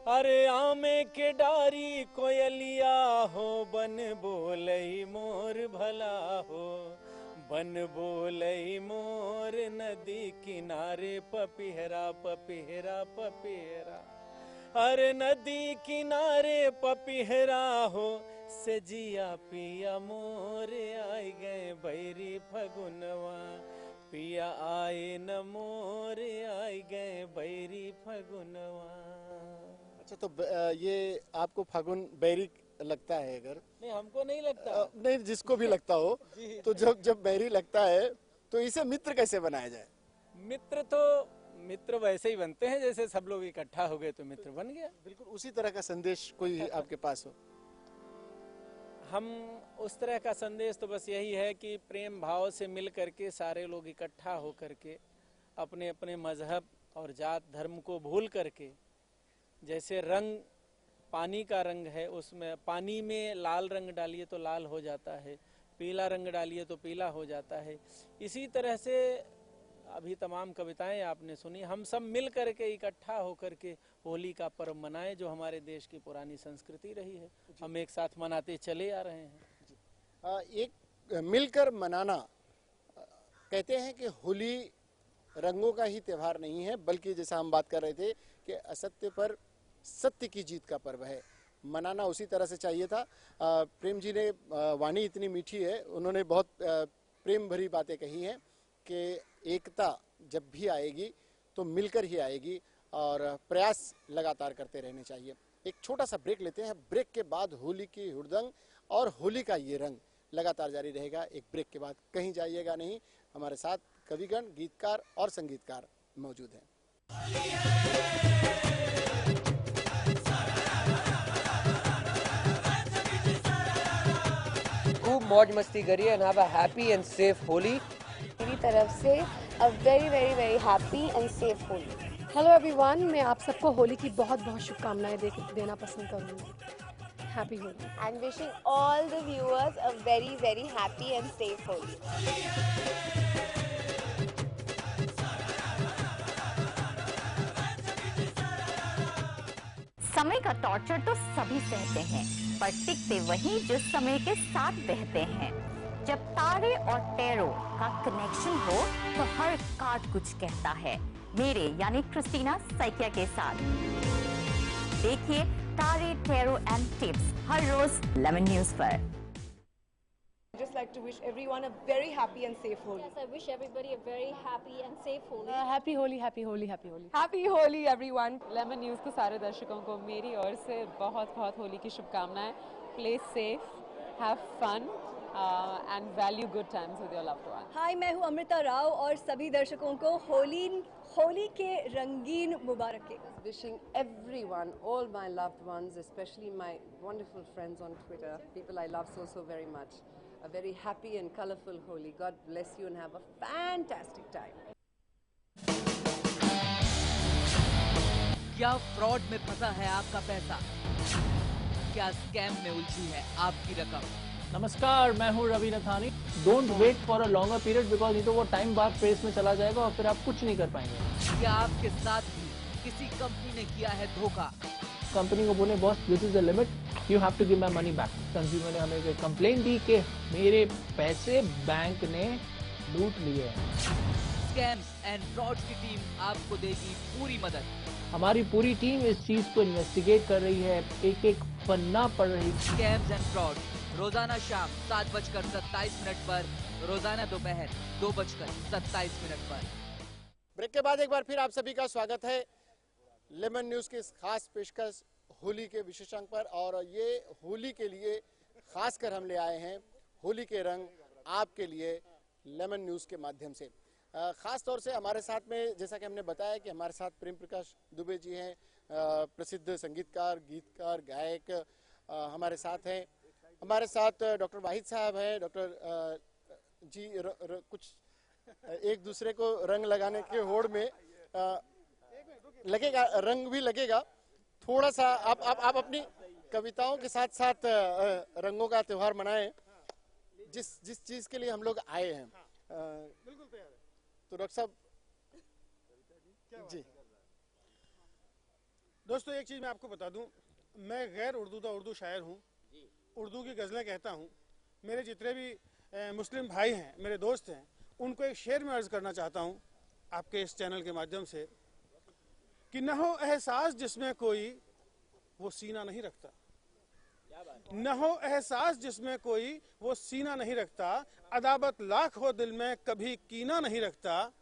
अरे आमे के डारी कोयलिया हो, बन बोलई मोर भला हो, बन बोलई मोर नदी किनारे पपिहरा पपिहरा पपिहरा। अरे नदी किनारे पपिहरा हो, से जिया पिया मोर आई गए बैरी फगुनवा, पिया आए न मोर आई गए बैरी फगुनवा। अच्छा, तो ये आपको फागुन बैरी लगता है? अगर नहीं, हमको नहीं लगता, नहीं, जिसको भी लगता हो तो जब बैरी लगता है तो इसे मित्र कैसे बनाया जाए? मित्र वैसे ही बनते हैं जैसे सब लोग इकट्ठा हो गए तो मित्र बन गया। बिल्कुल उसी तरह का संदेश कोई आपके पास हो? हम उस तरह का संदेश तो बस यही है कि प्रेम भाव से मिल करके सारे लोग इकट्ठा हो करके अपने अपने मजहब और जात धर्म को भूल करके, जैसे रंग पानी का रंग है, उसमें पानी में लाल रंग डालिए तो लाल हो जाता है, पीला रंग डालिए तो पीला हो जाता है। इसी तरह से अभी तमाम कविताएं आपने सुनी, हम सब मिल करके इकट्ठा होकर के होली का पर्व मनाएं, जो हमारे देश की पुरानी संस्कृति रही है, हम एक साथ मनाते चले आ रहे हैं। एक मिलकर मनाना, कहते हैं कि होली रंगों का ही त्योहार नहीं है, बल्कि जैसा हम बात कर रहे थे कि असत्य पर सत्य की जीत का पर्व है। मनाना उसी तरह से चाहिए था। प्रेम जी ने वाणी इतनी मीठी है, उन्होंने बहुत प्रेम भरी बातें कही हैं कि एकता जब भी आएगी तो मिलकर ही आएगी और प्रयास लगातार करते रहने चाहिए। एक छोटा सा ब्रेक लेते हैं, ब्रेक के बाद होली की हुड़दंग और होली का ये रंग लगातार जारी रहेगा। एक ब्रेक के बाद कहीं जाइएगा नहीं, हमारे साथ कविगण, गीतकार और संगीतकार मौजूद हैं। खूब मौज मस्ती करिए and have a happy and safe Holi. मेरी तरफ से a very very very happy and safe Holi. Hello everyone, मैं आप सबको होली की बहुत बहुत शुभकामनाएं देना पसंद करूँगी। Happy Holi and wishing all the viewers a very very happy and safe Holi. समय का टॉर्चर तो सभी सहते हैं, पर टिकते वही जो समय के साथ बहते हैं। जब तारे और टैरो का कनेक्शन हो तो हर कार्ड कुछ कहता है। मेरे यानी क्रिस्टीना सैकिया के साथ देखिए तारे, टैरो एंड टिप्स हर रोज लेमन न्यूज पर। Just like like to wish everyone a very happy and safe Holi. Yes, I wish everybody a very happy and safe Holi. Happy Holi, happy Holi, happy Holi. Happy Holi everyone. Lemon news के सारे दर्शकों को मेरी ओर से बहुत बहुत होली की शुभकामनाएं. Play safe, have fun and value good times with your loved ones. हाय, मैं हूँ अमृता राव और सभी दर्शकों को होली के रंगीन मुबारक. Wishing everyone, all my loved ones, especially my wonderful friends on Twitter, people I love so very much, a very happy and colorful Holi. God bless you and have a fantastic time. क्या fraud में फंसा है आपका पैसा? क्या scam में उलझी है आपकी रकम? नमस्कार, मैं हूँ Ravi Rathani. Don't wait for a longer period because नहीं तो वो टाइम बाद प्रेस में चला जाएगा और फिर आप कुछ नहीं कर पाएंगे. क्या आपके साथ भी किसी कंपनी ने किया है धोखा? कंपनी को बोले boss this is the limit, you have to give my money back. Consumer ने हमें कंप्लेंट दी कि मेरे पैसे बैंक ने लूट लिए. स्कैम्स एंड फ्रॉड की टीम आपको देगी पूरी मदद. हमारी पूरी टीम इस चीज को इन्वेस्टिगेट कर रही है, एक एक पन्ना पढ़ रही है. स्कैम्स एंड फ्रॉड रोजाना शाम 7:27 पर, रोजाना दोपहर 2:27 पर. ब्रेक के बाद एक बार फिर आप सभी का स्वागत है लेमन न्यूज़ की इस खास पेशकश होली के विशेषांक पर. और ये होली के लिए खासकर हम ले आए हैं होली के रंग आपके लिए लेमन न्यूज़ के माध्यम से. खास तौर से हमारे साथ में, जैसा कि हमने बताया कि हमारे साथ प्रेम प्रकाश दुबे जी हैं, प्रसिद्ध संगीतकार, गीतकार, गायक हमारे साथ हैं. हमारे साथ डॉक्टर वाहिद साहब हैं. डॉक्टर जी कुछ एक दूसरे को रंग लगाने के होड़ में लगेगा, रंग भी लगेगा थोड़ा सा. आप अपनी कविताओं के साथ साथ रंगों का त्योहार मनाएं, जिस चीज के लिए हम लोग आए हैं. बिल्कुल तैयार है. तो डॉक्टर साहब जी. दोस्तों, एक चीज मैं आपको बता दूं, मैं गैर उर्दू शायर हूं. उर्दू की गजलें कहता हूं. मेरे जितने भी मुस्लिम भाई हैं, मेरे दोस्त हैं, उनको एक शेर में अर्ज करना चाहता हूं आपके इस चैनल के माध्यम से कि न हो एहसास जिसमें कोई वो सीना नहीं रखता. न हो एहसास जिसमें कोई वो सीना नहीं रखता. अदावत लाख हो दिल में कभी कीना नहीं रखता.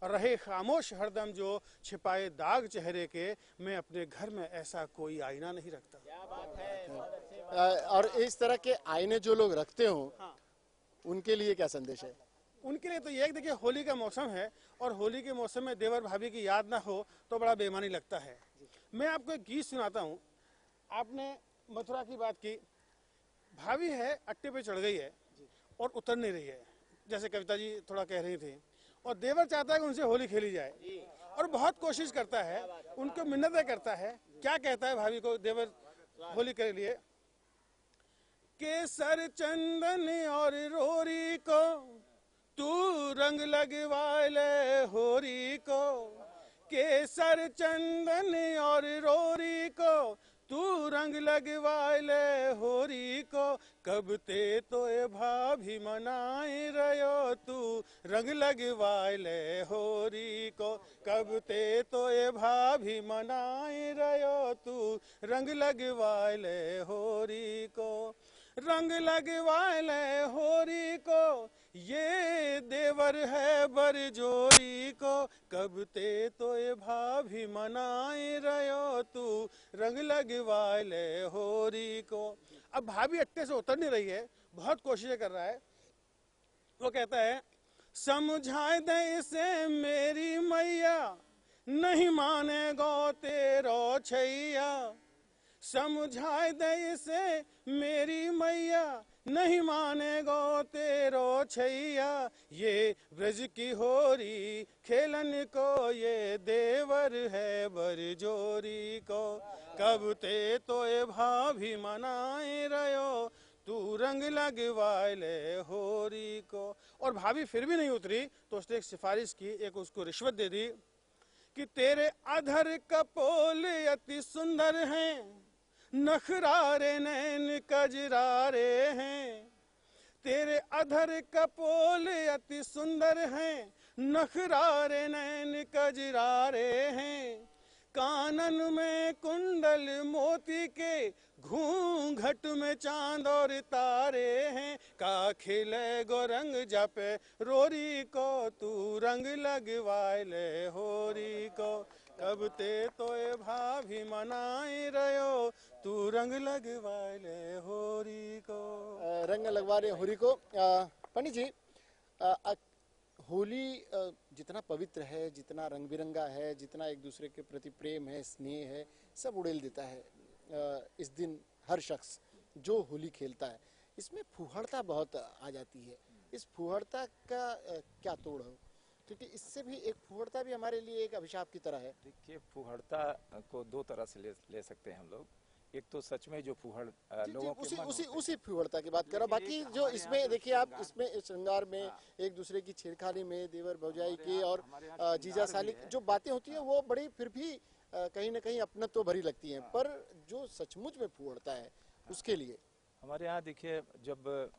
रहे खामोश हरदम जो छिपाए दाग चेहरे के, मैं अपने घर में ऐसा कोई आईना नहीं रखता. क्या बात है. और इस तरह के आईने जो लोग रखते हो उनके लिए क्या संदेश है? उनके लिए तो ये देखिए, होली का मौसम है और होली के मौसम में देवर भाभी की याद ना हो तो बड़ा बेईमानी लगता है. मैं आपको एक गीत सुनाता हूँ. आपने मथुरा की बात की. भाभी है अट्टे पे चढ़ गई है और उतर नहीं रही है, जैसे कविता जी थोड़ा कह रही थी. और देवर चाहता है कि उनसे होली खेली जाए और बहुत कोशिश करता है, उनको मिन्नतें करता है. क्या कहता है भाभी को देवर होली के लिए? केसर चंदन और रोरी को तू रंग लगवा ले होरी को. केसर चंदन और रोरी को तू रंग लगवा ले होरी को. कब ते तो ए भाभी मनाए रयो तू रंग लगवा ले होरी को. कब ते तो ए भाभी मनाए रयो तू रंग लगवा ले होरी को. रंग लगवा ले होरी को ये देवर है बरजोरी को. कब ते तो ए भाभी मनाए रयो तू रंग लगवा ले होरी को. अब भाभी अट्टे से उतर नहीं रही है, बहुत कोशिशें कर रहा है. वो कहता है, समझाए दे इसे मेरी मैया, नहीं माने गो तेरो छैया. समझाए दे इसे मेरी मैया, नहीं मानेगो तेरो छैया. ये ब्रज की होरी खेलन को ये देवर है बरजोरी को. कब ते तो ए भाभी मनाए रयो तू रंग लगवा ले होरी को. और भाभी फिर भी नहीं उतरी तो उसने एक सिफारिश की, एक उसको रिश्वत दे दी कि तेरे अधर कपोल अति सुंदर हैं, नखरारे नैन कजरारे हैं. तेरे अधर कपोल अति सुंदर हैं, नखरारे नैन कजरारे हैं. कानन में कुंडल मोती के, घूंघट में चांद और तारे हैं। का खिले गो रंग जपे रोरी को, तू रंग लगवाए ले होरी को। कब ते तोए भाभी मनाई रहो, तू रंग लगवाए ले होरी को। रंग लगवा रहे होली को। पंडित जी, होली जितना पवित्र है, जितना रंग बिरंगा है, जितना एक दूसरे के प्रति प्रेम है, स्नेह है, सब उड़ेल देता है इस दिन हर शख्स जो होली खेलता है। इसमें फूहड़ता बहुत आ जाती है। इस फूहड़ता का क्या तोड़ हो? क्योंकि इससे भी एक फूहड़ता भी हमारे लिए एक अभिशाप की तरह है। देखिए, फूहड़ता को दो तरह से ले सकते हैं हम लोग। एक तो सच में जो फूहड़ लोगों के मन होते हैं। उसी फूहड़ता की बात कर रहा हूं। बाकी जो इसमें देखिए आप, इसमें श्रृंगार में एक दूसरे की छेड़खानी में देवर भौजाई की और जीजा साली जो बातें होती है वो बड़ी फिर भी कहीं ना कहीं अपनत्व भरी लगती हैं। पर जो सचमुच में फूहड़ता है उसके लिए हमारे यहाँ देखिए, जब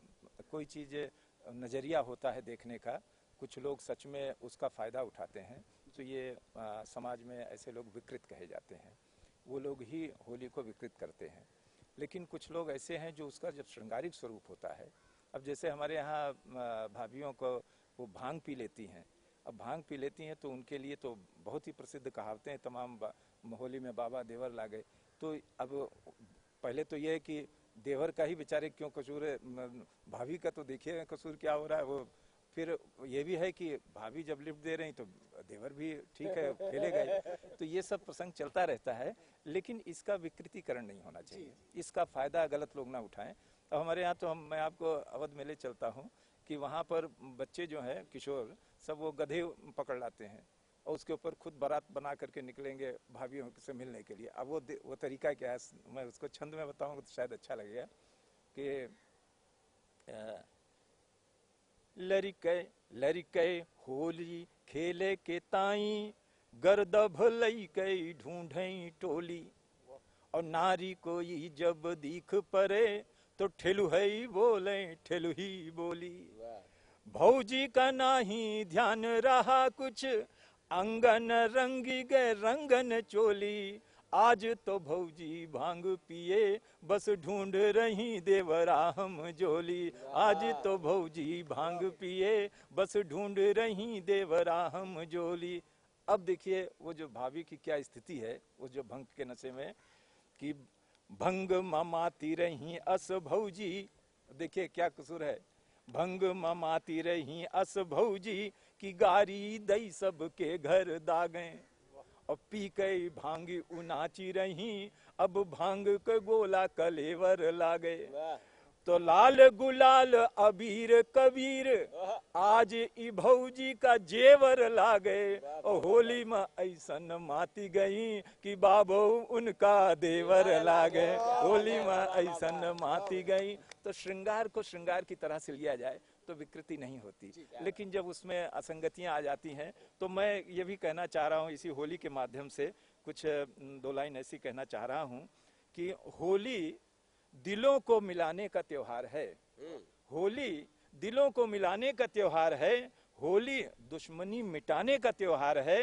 कोई चीज़ नज़रिया होता है देखने का, कुछ लोग सच में उसका फ़ायदा उठाते हैं, तो ये समाज में ऐसे लोग विकृत कहे जाते हैं। वो लोग ही होली को विकृत करते हैं। लेकिन कुछ लोग ऐसे हैं जो उसका जब श्रृंगारिक स्वरूप होता है, अब जैसे हमारे यहाँ भाभियों को वो भांग पी लेती हैं। अब भांग पी लेती हैं तो उनके लिए तो बहुत ही प्रसिद्ध कहावतें हैं, तमाम होली में बाबा देवर लागे। तो अब पहले तो ये है कि देवर का ही बेचारे क्यों कसूर है, भाभी का तो देखिए कसूर क्या हो रहा है। वो फिर ये भी है कि भाभी जब लिफ्ट दे रही तो देवर भी ठीक है खेलेगा ही। तो ये सब प्रसंग चलता रहता है, लेकिन इसका विकृतीकरण नहीं होना चाहिए। इसका फायदा गलत लोग ना उठाएं। अब हमारे यहाँ तो मैं आपको अवध मेले चलता हूँ कि वहाँ पर बच्चे जो हैं किशोर सब वो गधे पकड़ लाते हैं और उसके ऊपर खुद बारात बना करके निकलेंगे भाभियों से मिलने के लिए। अब वो तरीका क्या है, मैं उसको छंद में बताऊंगा तो शायद अच्छा लगेगा कि लरिके होली खेले के ताई, गर्द भलई कई ढूंढई टोली। और नारी कोई जब दीख परे, तो ठेलु है बोले ठेलु ही बोली। भौजी का नाही ध्यान रहा कुछ, अंगन रंगी गए रंगन चोली। आज तो भौजी भांग पिए, बस ढूंढ रही देवरा हम जोली। आज तो भौजी भांग पिए, बस ढूंढ रही देवरा हम जोली। अब देखिए वो जो भाभी की क्या स्थिति है, वो जो भंग के नशे में, कि भंग ममाती रही अस भौजी। देखिए क्या कसूर है, भंग ममाती रही अस भौजी, की गारी दई सबके घर दागे। और पी कई भांगी उनाची रही, अब भांग के गोला कलेवर लागे। तो लाल गुलाल अबीर कबीर, आज ई भौजी का जेवर लागे। और होली में ऐसन माती गई, कि बाबू उनका देवर लागे। होली में ऐसन माती गई। तो श्रृंगार को श्रृंगार की तरह से लिया जाए तो विकृति नहीं होती। लेकिन जब उसमें असंगतियां आ जाती हैं, तो मैं ये भी कहना चाह रहा हूँ इसी होली के माध्यम से, कुछ दो लाइन ऐसी कहना चाह रहा हूँ कि होली दिलों को मिलाने का त्योहार है। होली दिलों को मिलाने का त्योहार है। होली दुश्मनी मिटाने का त्योहार है।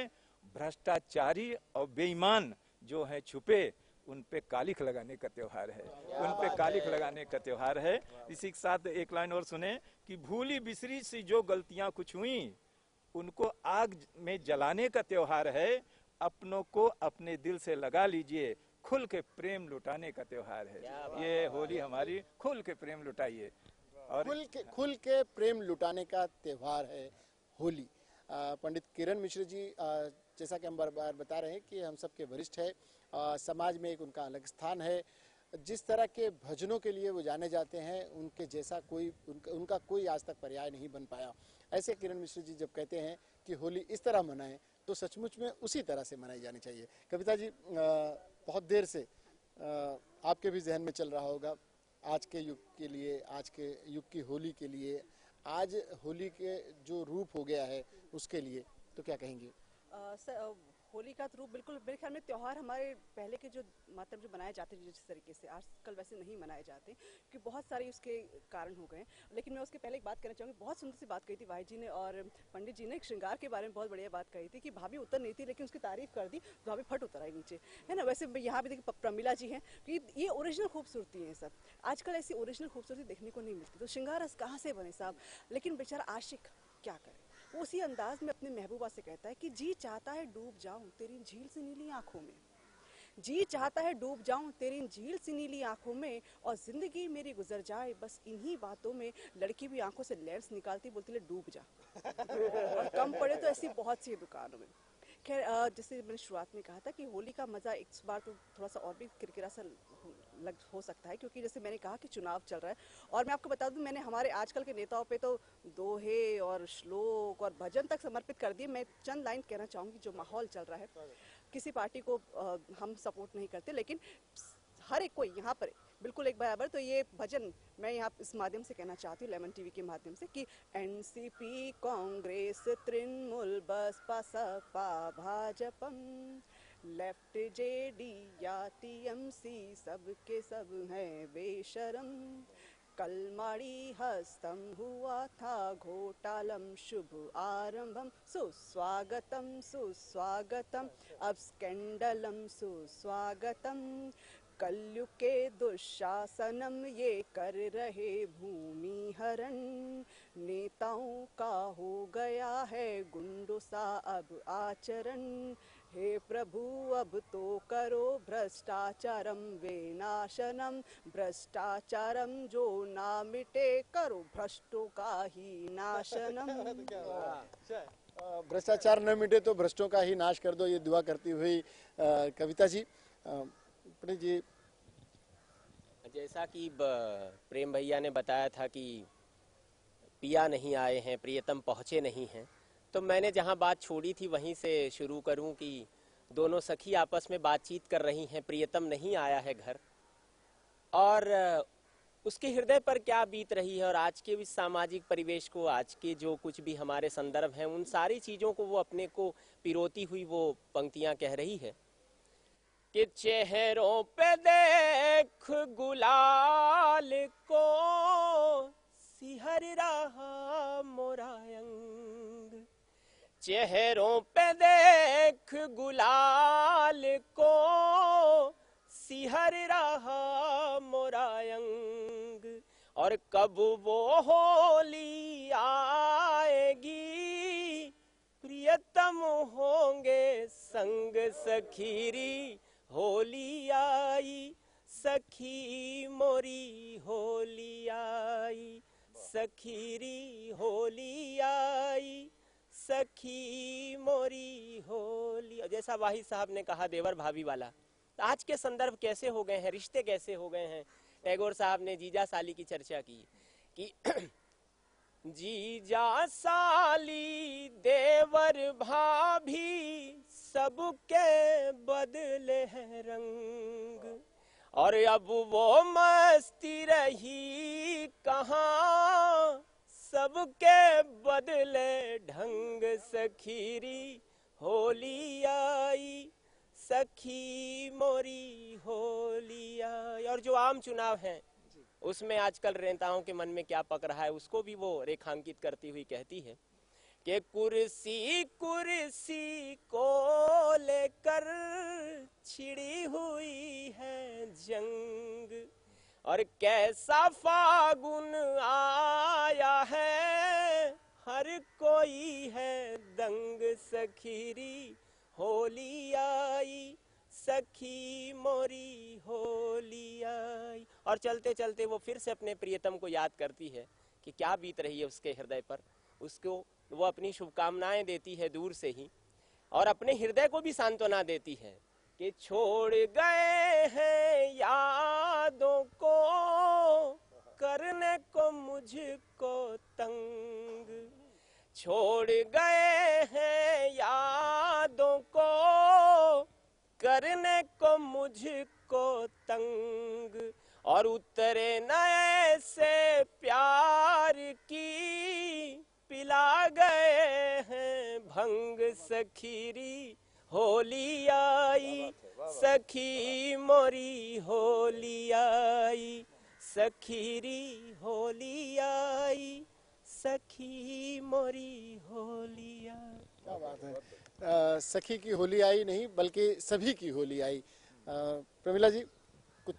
भ्रष्टाचारी और बेईमान जो है छुपे, उन पे कालिख लगाने का त्योहार है। उन पे कालिख लगाने का त्योहार है। इसी के साथ एक लाइन और सुने कि भूली बिसरी सी जो गलतियां कुछ हुई, उनको आग में जलाने का त्योहार है। अपनों को अपने दिल से लगा लीजिए, खुल के प्रेम लुटाने का त्योहार है। ये होली हमारी, खुल के प्रेम लुटाइए। और खुल के प्रेम लुटाने का त्योहार है होली। पंडित किरण मिश्र जी, जैसा कि हम बार बार बता रहे हैं कि हम सबके वरिष्ठ है, समाज में एक उनका अलग स्थान है। जिस तरह के भजनों के लिए वो जाने जाते हैं, उनके जैसा कोई उनका कोई आज तक पर्याय नहीं बन पाया। ऐसे किरण मिश्र जी जब कहते हैं कि होली इस तरह मनाएं, तो सचमुच में उसी तरह से मनाई जानी चाहिए। कविता जी, बहुत देर से आपके भी जहन में चल रहा होगा आज के युग के लिए, आज के युग की होली के लिए, आज होली के जो रूप हो गया है उसके लिए, तो क्या कहेंगे? होली का रूप बिल्कुल मेरे ख्याल में त्यौहार हमारे पहले के जो मतलब जो मनाए जाते थे जिस तरीके से आजकल वैसे नहीं मनाए जाते क्योंकि बहुत सारे उसके कारण हो गए। लेकिन मैं उसके पहले एक बात कहना चाहूँगी, बहुत सुंदर सी बात कही थी वाहिद जी ने और पंडित जी ने, श्रृंगार के बारे में बहुत बढ़िया बात कही थी कि भाभी उतर नहीं थी लेकिन उसकी तारीफ कर दी तो भाभी फट उतर आई नीचे, है ना। वैसे यहाँ भी देखिए प्रमिला जी हैं, क्योंकि ये ओरिजिनल खूबसूरती है सब, आजकल ऐसी ओरिजिनल खूबसूरती देखने को नहीं मिलती। तो श्रृंगार कहाँ से बने साहब, लेकिन बेचारा आशिक क्या करे, वो उसी अंदाज में अपने महबूबा से कहता है कि जी चाहता है डूब जाऊं तेरी झील सी नीली आंखों में, जी चाहता है डूब जाऊं तेरी झील सी नीली आंखों में, और जिंदगी मेरी गुजर जाए बस इन्हीं बातों में। लड़की भी आंखों से लेंस निकालती बोलती ले डूब जा और कम पड़े तो ऐसी बहुत सी दुकानों में। खैर जैसे मैंने शुरुआत में कहा था कि होली का मज़ा इस बार तो थोड़ा सा और भी किरकिरा सा हो सकता है, क्योंकि जैसे मैंने कहा कि चुनाव चल रहा है। और मैं आपको बता दूं, मैंने हमारे आजकल के नेताओं पे तो दोहे और श्लोक और भजन तक समर्पित कर दिए। मैं चंद लाइन कहना चाहूँगी, जो माहौल चल रहा है, किसी पार्टी को हम सपोर्ट नहीं करते, लेकिन हर एक कोई यहाँ पर बिल्कुल एक बराबर। तो ये भजन मैं यहाँ इस माध्यम से कहना चाहती हूँ, लेमन टीवी के माध्यम से, कि एनसीपी कांग्रेस तृणमूल बसपा सपा भाजपम, लेफ्ट जेडी या टीएमसी सबके सब हैं बेशरम, कलमाड़ी हस्तम हुआ था घोटालम शुभ आरंभम, सुस्वागतम सुस्वागतम अब स्कैंडलम सुस्वागतम, कलयुग के दुशासनम ये कर रहे भूमि हरण, नेताओं का हो गया है गुंडों सा अब आचरण, हे प्रभु अब तो करो भ्रष्टाचारम विनाशनम, भ्रष्टाचारम जो ना मिटे करो भ्रष्टों का ही नाशनम। भ्रष्टाचार न मिटे तो भ्रष्टों का ही नाश कर दो, ये दुआ करती हुई कविता जी। पंडित जी, जैसा कि प्रेम भैया ने बताया था कि पिया नहीं आए हैं, प्रियतम पहुँचे नहीं हैं, तो मैंने जहाँ बात छोड़ी थी वहीं से शुरू करूँ कि दोनों सखी आपस में बातचीत कर रही हैं, प्रियतम नहीं आया है घर, और उसके हृदय पर क्या बीत रही है, और आज के इस सामाजिक परिवेश को, आज के जो कुछ भी हमारे संदर्भ हैं, उन सारी चीज़ों को वो अपने को पिरोती हुई वो पंक्तियाँ कह रही है कि चेहरों पे देख गुलाल को सिहर रहा मोरा अंग, चेहरों पे देख गुलाल को सिहर रहा मोरा अंग, और कब वो होली आएगी प्रियतम होंगे संग, सखीरी होली आई सखी मोरी होली आई, सखीरी होली आई सखी मोरी होली। जैसा वाहिद साहब ने कहा देवर भाभी वाला, आज के संदर्भ कैसे हो गए हैं, रिश्ते कैसे हो गए हैं। टैगोर साहब ने जीजा साली की चर्चा की कि जीजा साली देवर भाभी सबके बदले हैं रंग, और अब वो मस्ती रही कहाँ सबके बदले ढंग, सखीरी होली आई सखी मोरी होली आई। और जो आम चुनाव है उसमें आजकल नेताओं के मन में क्या पक रहा है उसको भी वो रेखांकित करती हुई कहती है कि कुर्सी कुर्सी को लेकर छिड़ी हुई है जंग, और कैसा फागुन आया है हर कोई है दंग, सखीरी होली आई सखी मोरी होली आई। और चलते चलते वो फिर से अपने प्रियतम को याद करती है कि क्या बीत रही है उसके हृदय पर, उसको वो अपनी शुभकामनाएं देती है दूर से ही, और अपने हृदय को भी सांत्वना देती है कि छोड़ गए हैं यादों को करने को मुझको तंग, छोड़ गए हैं यादों को करने को मुझको तंग, और उतरे नए से प्यार की पिला गए हैं भंग, सखीरी होली आई सखी मोरी होली आई, सखीरी होली आई सखी मोरी होली आई। क्या बात है, सखी की होली आई नहीं बल्कि सभी की होली आई। प्रमिला जी कुछ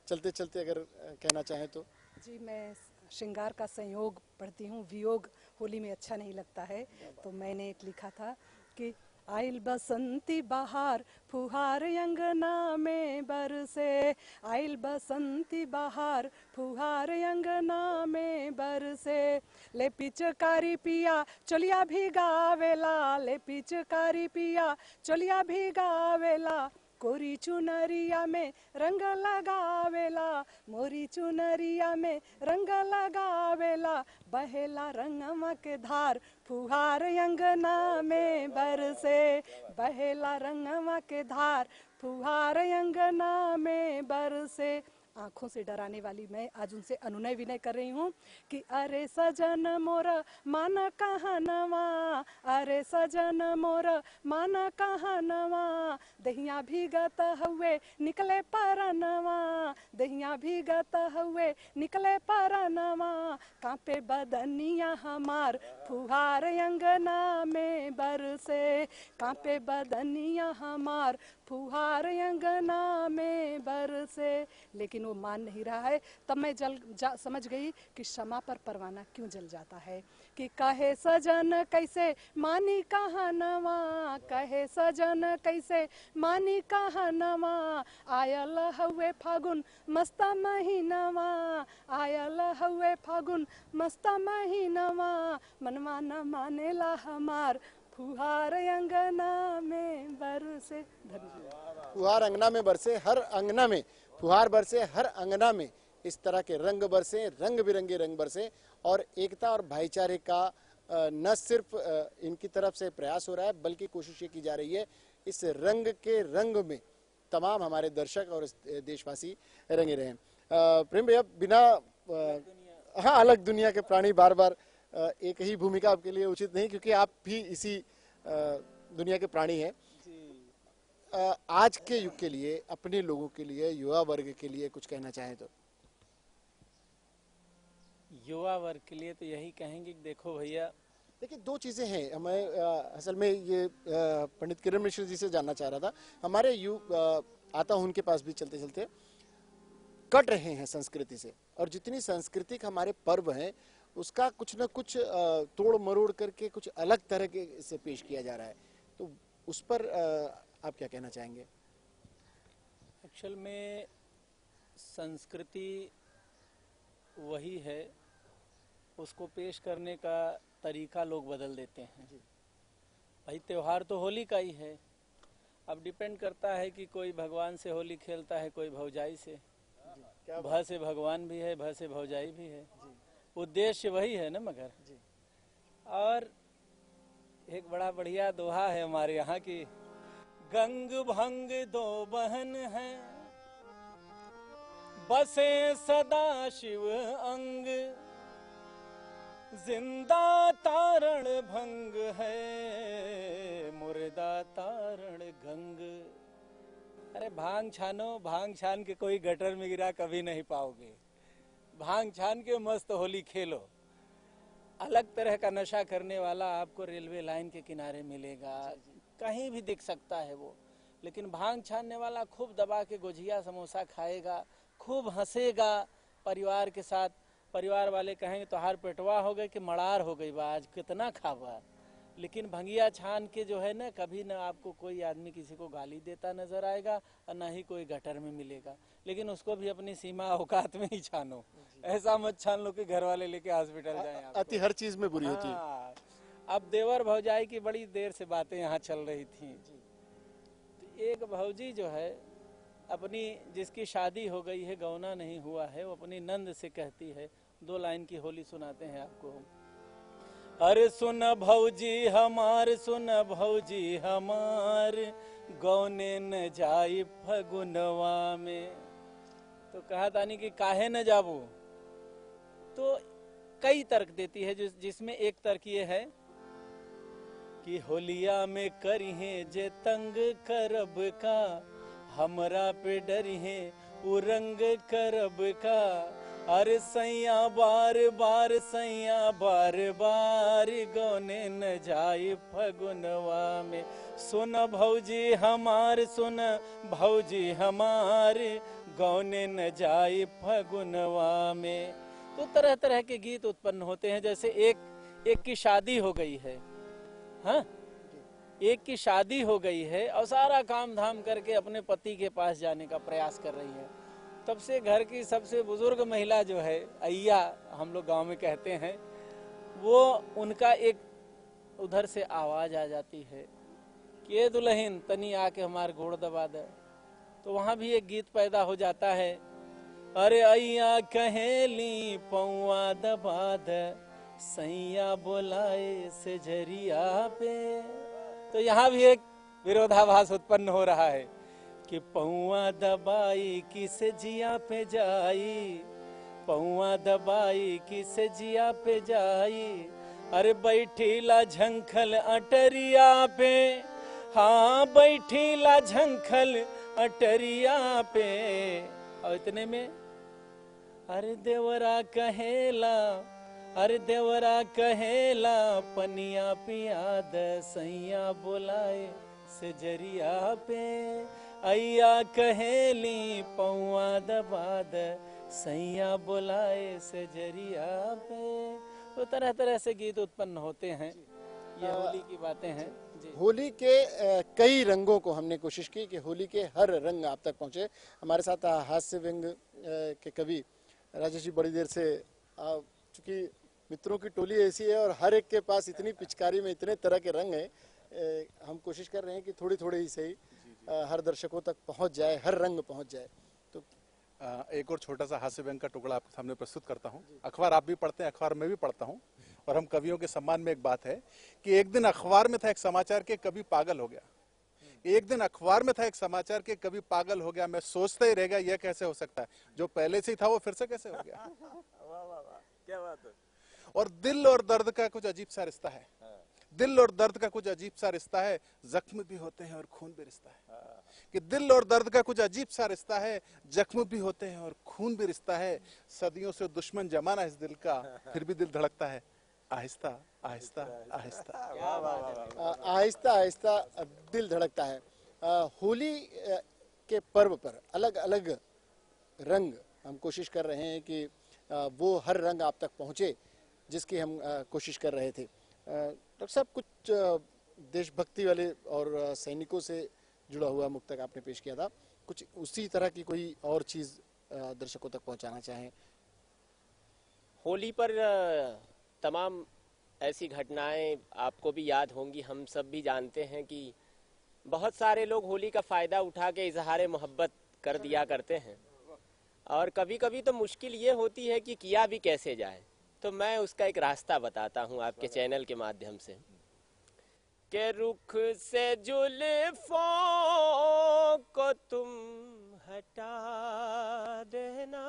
चलते चलते अगर कहना चाहें तो। जी, मैं श्रृंगार का संयोग पढ़ती हूँ, वियोग होली में अच्छा नहीं लगता है, तो मैंने एक लिखा था कि आइल बसंती बहार फुहार अंगना में बरसे, आइल बसंती बहार फुहार अंगना में बरसे, ले पिचकारी पिया चलिया भिगावेला, ले पिचकारी पिया चलिया भिगावेला, कोरी चुनरिया में रंग लगावेला, मोरी चुनरिया में रंग लगावेला, बहेला रंगमा के धार फुहार अंगना में बरसे, बहेला रंगमा के धार फुहार अंगना में बरसे। आँखों से डराने वाली मैं आज उनसे अनुनय विनय कर रही हूँ कि अरे सजन मोर मान कहनवा, अरे सजन मोर मान कहनवा, दहिया भीगत हुए निकले परनवा, दहिया भीगत हुए निकले परनवा, कांपे बदनिया हमार फुहार अंगना में बरसे, कांपे बदनिया हमार फुहार अंगना में बरसे। लेकिन वो मान नहीं रहा है। तब मैं समझ गई कि क्षमा पर परवाना क्यों जल जाता है, कि कहे सजन कैसे मानी कहनवा, कहे सजन कैसे मानी कहनवा, आयल हुए फागुन मस्त महीनवा, आयल हुए फागुन मस्त महीनवा, मनवा न मानेला हमार फुहार अंगना में बरसे। धन्यवाद। फुहार अंगना में बरसे, हर अंगना में फुहार बरसे, हर अंगना में इस तरह के रंग बरसे, रंग बिरंगे रंग बरसे, और एकता और भाईचारे का न सिर्फ इनकी तरफ से प्रयास हो रहा है बल्कि कोशिश ये की जा रही है इस रंग के रंग में तमाम हमारे दर्शक और देशवासी रंगे रहें। प्रेम भैया, बिना हाँ, अलग दुनिया के प्राणी बार बार एक ही भूमिका आपके लिए उचित नहीं, क्योंकि आप भी इसी दुनिया के प्राणी हैं। आज के युग के लिए, अपने लोगों के लिए, युवा वर्ग के लिए कुछ कहना चाहें तो। युवा वर्ग के लिए तो यही कहेंगे कि देखो भैया, देखिए दो चीजें हैं। हमें असल में ये पंडित किरण मिश्र जी से जानना चाह रहा था। हमारे आता हूं उनके पास भी चलते चलते, कट रहे हैं संस्कृति से, और जितनी सांस्कृतिक हमारे पर्व हैं उसका कुछ न कुछ तोड़ मरोड़ करके कुछ अलग तरह के से पेश किया जा रहा है, तो उस पर आप क्या कहना चाहेंगे? एक्चुअल में संस्कृति वही है, उसको पेश करने का तरीका लोग बदल देते हैं। भाई त्योहार तो होली का ही है, अब डिपेंड करता है कि कोई भगवान से होली खेलता है, कोई भौजाई से। भ से भगवान भी है, भ से भौजाई भी है, उद्देश्य वही है ना। मगर और एक बड़ा बढ़िया दोहा है हमारे यहाँ की, गंग भंग दो बहन हैं, बसे सदा शिव अंग, जिंदा तारण भंग है, मुर्दा तारण गंग। अरे भांग छानो, भांग छान के कोई गटर में गिरा कभी नहीं पाओगे, भांग छान के मस्त होली खेलो। अलग तरह का नशा करने वाला आपको रेलवे लाइन के किनारे मिलेगा, कहीं भी दिख सकता है वो, लेकिन भांग छानने वाला खूब दबा के गुझिया समोसा खाएगा, खूब हंसेगा परिवार के साथ। परिवार वाले कहेंगे तोहार पेटवा हो गए कि मड़ार हो गई बा, आज कितना खावा। लेकिन भंगिया छान के जो है ना, कभी ना आपको कोई आदमी किसी को गाली देता नजर आएगा और ना ही कोई गटर में मिलेगा, लेकिन उसको भी अपनी सीमा औकात में ही छानो। ऐसा मत छान लो कि घर वाले लेके हॉस्पिटल जाएं। अति हर चीज में बुरी होती है। अब देवर भौजाई की बड़ी देर से बातें यहाँ चल रही थी। तो एक भौजी जो है अपनी, जिसकी शादी हो गई है, गौना नहीं हुआ है, वो अपनी नंद से कहती है, 2 लाइन की होली सुनाते हैं आपको हम। अरे सुन भौजी हमार, सुन भौजी हमार, गौने न जाई फगुनवा में। तो कहा तानी कि काहे न जाबू, तो कई तर्क देती है, जिसमें एक तर्क ये है कि होलिया में करिहे जे तंग करब का, हमरा पे डरिहे उ रंग करब का। अरे सैया बार बार सैया बार बार गौने न जाए फगुनवा में। सुन भौजी हमार सुन भौजी हमार गौने न जाए फगुनवा में। तो तरह तरह के गीत उत्पन्न होते हैं। जैसे एक की शादी हो गई है, हाँ, एक की शादी हो गई है और सारा काम धाम करके अपने पति के पास जाने का प्रयास कर रही है। तब से घर की सबसे बुजुर्ग महिला जो है, अय्या हम लोग गांव में कहते हैं, वो उनका एक उधर से आवाज आ जाती है कि ये दुल्हन तनी आके हमार गोड़ दबा दे। तो वहां भी एक गीत पैदा हो जाता है, अरे अय्या कहेली पौआ दबा दे, सैया बोलाए से झरिया पे। तो यहाँ भी एक विरोधाभास उत्पन्न हो रहा है कि पौआ दबाई किस जिया पे जाई, पौआ दबाई किस जिया पे जाई। अरे बैठीला झंखल अटरिया पे, हाँ बैठीला झंखल अटरिया पे। और इतने में अरे देवरा कहेला, अरे देवरा कहेला पनिया पिया द, सैया बोलाए से जरिया पे। अय्या कहेली पौआ दबा द, सैया बोलाए से जरिया पे। तो तरह तरह से गीत उत्पन्न होते हैं। ये होली की बातें हैं जी। होली के कई रंगों को हमने कोशिश की कि होली के हर रंग आप तक पहुंचे। हमारे साथ हास्य व्यंग के कवि राजेश जी बड़ी देर से, चूंकि मित्रों की टोली ऐसी है और हर एक के पास इतनी पिचकारी में इतने तरह के रंग हैं, हम कोशिश कर रहे हैं कि थोड़ी थोड़ी ही सही हर दर्शकों तक पहुंच जाए, हर रंग पहुंच जाए। तो एक और छोटा सा हास्य व्यंग का टुकड़ा आपके सामने प्रस्तुत करता हूं। अखबार आप भी पढ़ते हैं, अखबार मैं भी पढ़ता हूं, और हम कवियों के सम्मान में एक बात है कि एक दिन अखबार में था एक समाचार के कवि पागल हो गया। एक दिन अखबार में था एक समाचार के कवि पागल हो गया, मैं सोचता ही रह गया यह कैसे हो सकता है, जो पहले से ही था वो फिर से कैसे हो गया। वाह वाह वाह, क्या बात है। और दिल और दर्द का कुछ अजीब सा रिश्ता है, दिल और दर्द का कुछ अजीब सा रिश्ता है, जख्म भी होते हैं और खून भी रिश्ता है। कि दिल और दर्द का कुछ अजीब सा रिश्ता है, जख्म भी होते हैं और खून भी रिश्ता है। सदियों से दुश्मन जमाना इस दिल का, फिर भी दिल धड़कता है आहिस्ता आहिस्ता आहिस्ता। आहिस्ता आहिस्ता दिल धड़कता है। होली के पर्व पर अलग अलग रंग हम कोशिश कर रहे हैं कि वो हर रंग आप तक पहुंचे जिसकी हम कोशिश कर रहे थे। डॉक्टर साहब, कुछ देशभक्ति वाले और सैनिकों से जुड़ा हुआ मुक्तक आपने पेश किया था, कुछ उसी तरह की कोई और चीज दर्शकों तक पहुंचाना चाहें? होली पर तमाम ऐसी घटनाएं आपको भी याद होंगी, हम सब भी जानते हैं कि बहुत सारे लोग होली का फ़ायदा उठा के इजहार मोहब्बत कर दिया करते हैं, और कभी कभी तो मुश्किल ये होती है कि किया भी कैसे जाए। तो मैं उसका एक रास्ता बताता हूँ आपके चैनल के माध्यम से, के रुख से जुल्फों को तुम हटा देना,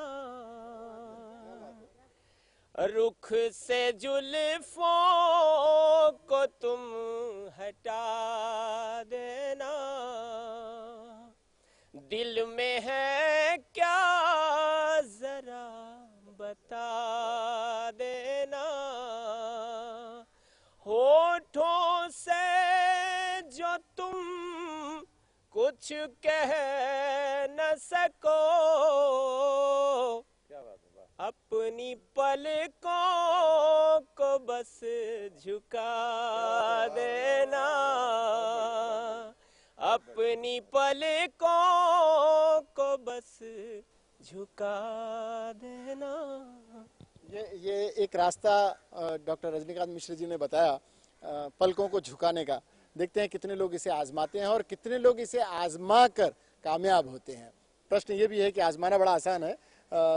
रुख से जुल्फों को तुम हटा देना, दिल में है क्या जरा बता देना, होठों से जो तुम कुछ कह न सको, अपनी पलकों को बस झुका देना, अपनी पलकों को बस झुका देना। ये एक रास्ता डॉक्टर रजनीकांत मिश्र जी ने बताया पलकों को झुकाने का। देखते हैं कितने लोग इसे आजमाते हैं और कितने लोग इसे आजमा कर कामयाब होते हैं। प्रश्न ये भी है कि आजमाना बड़ा आसान है,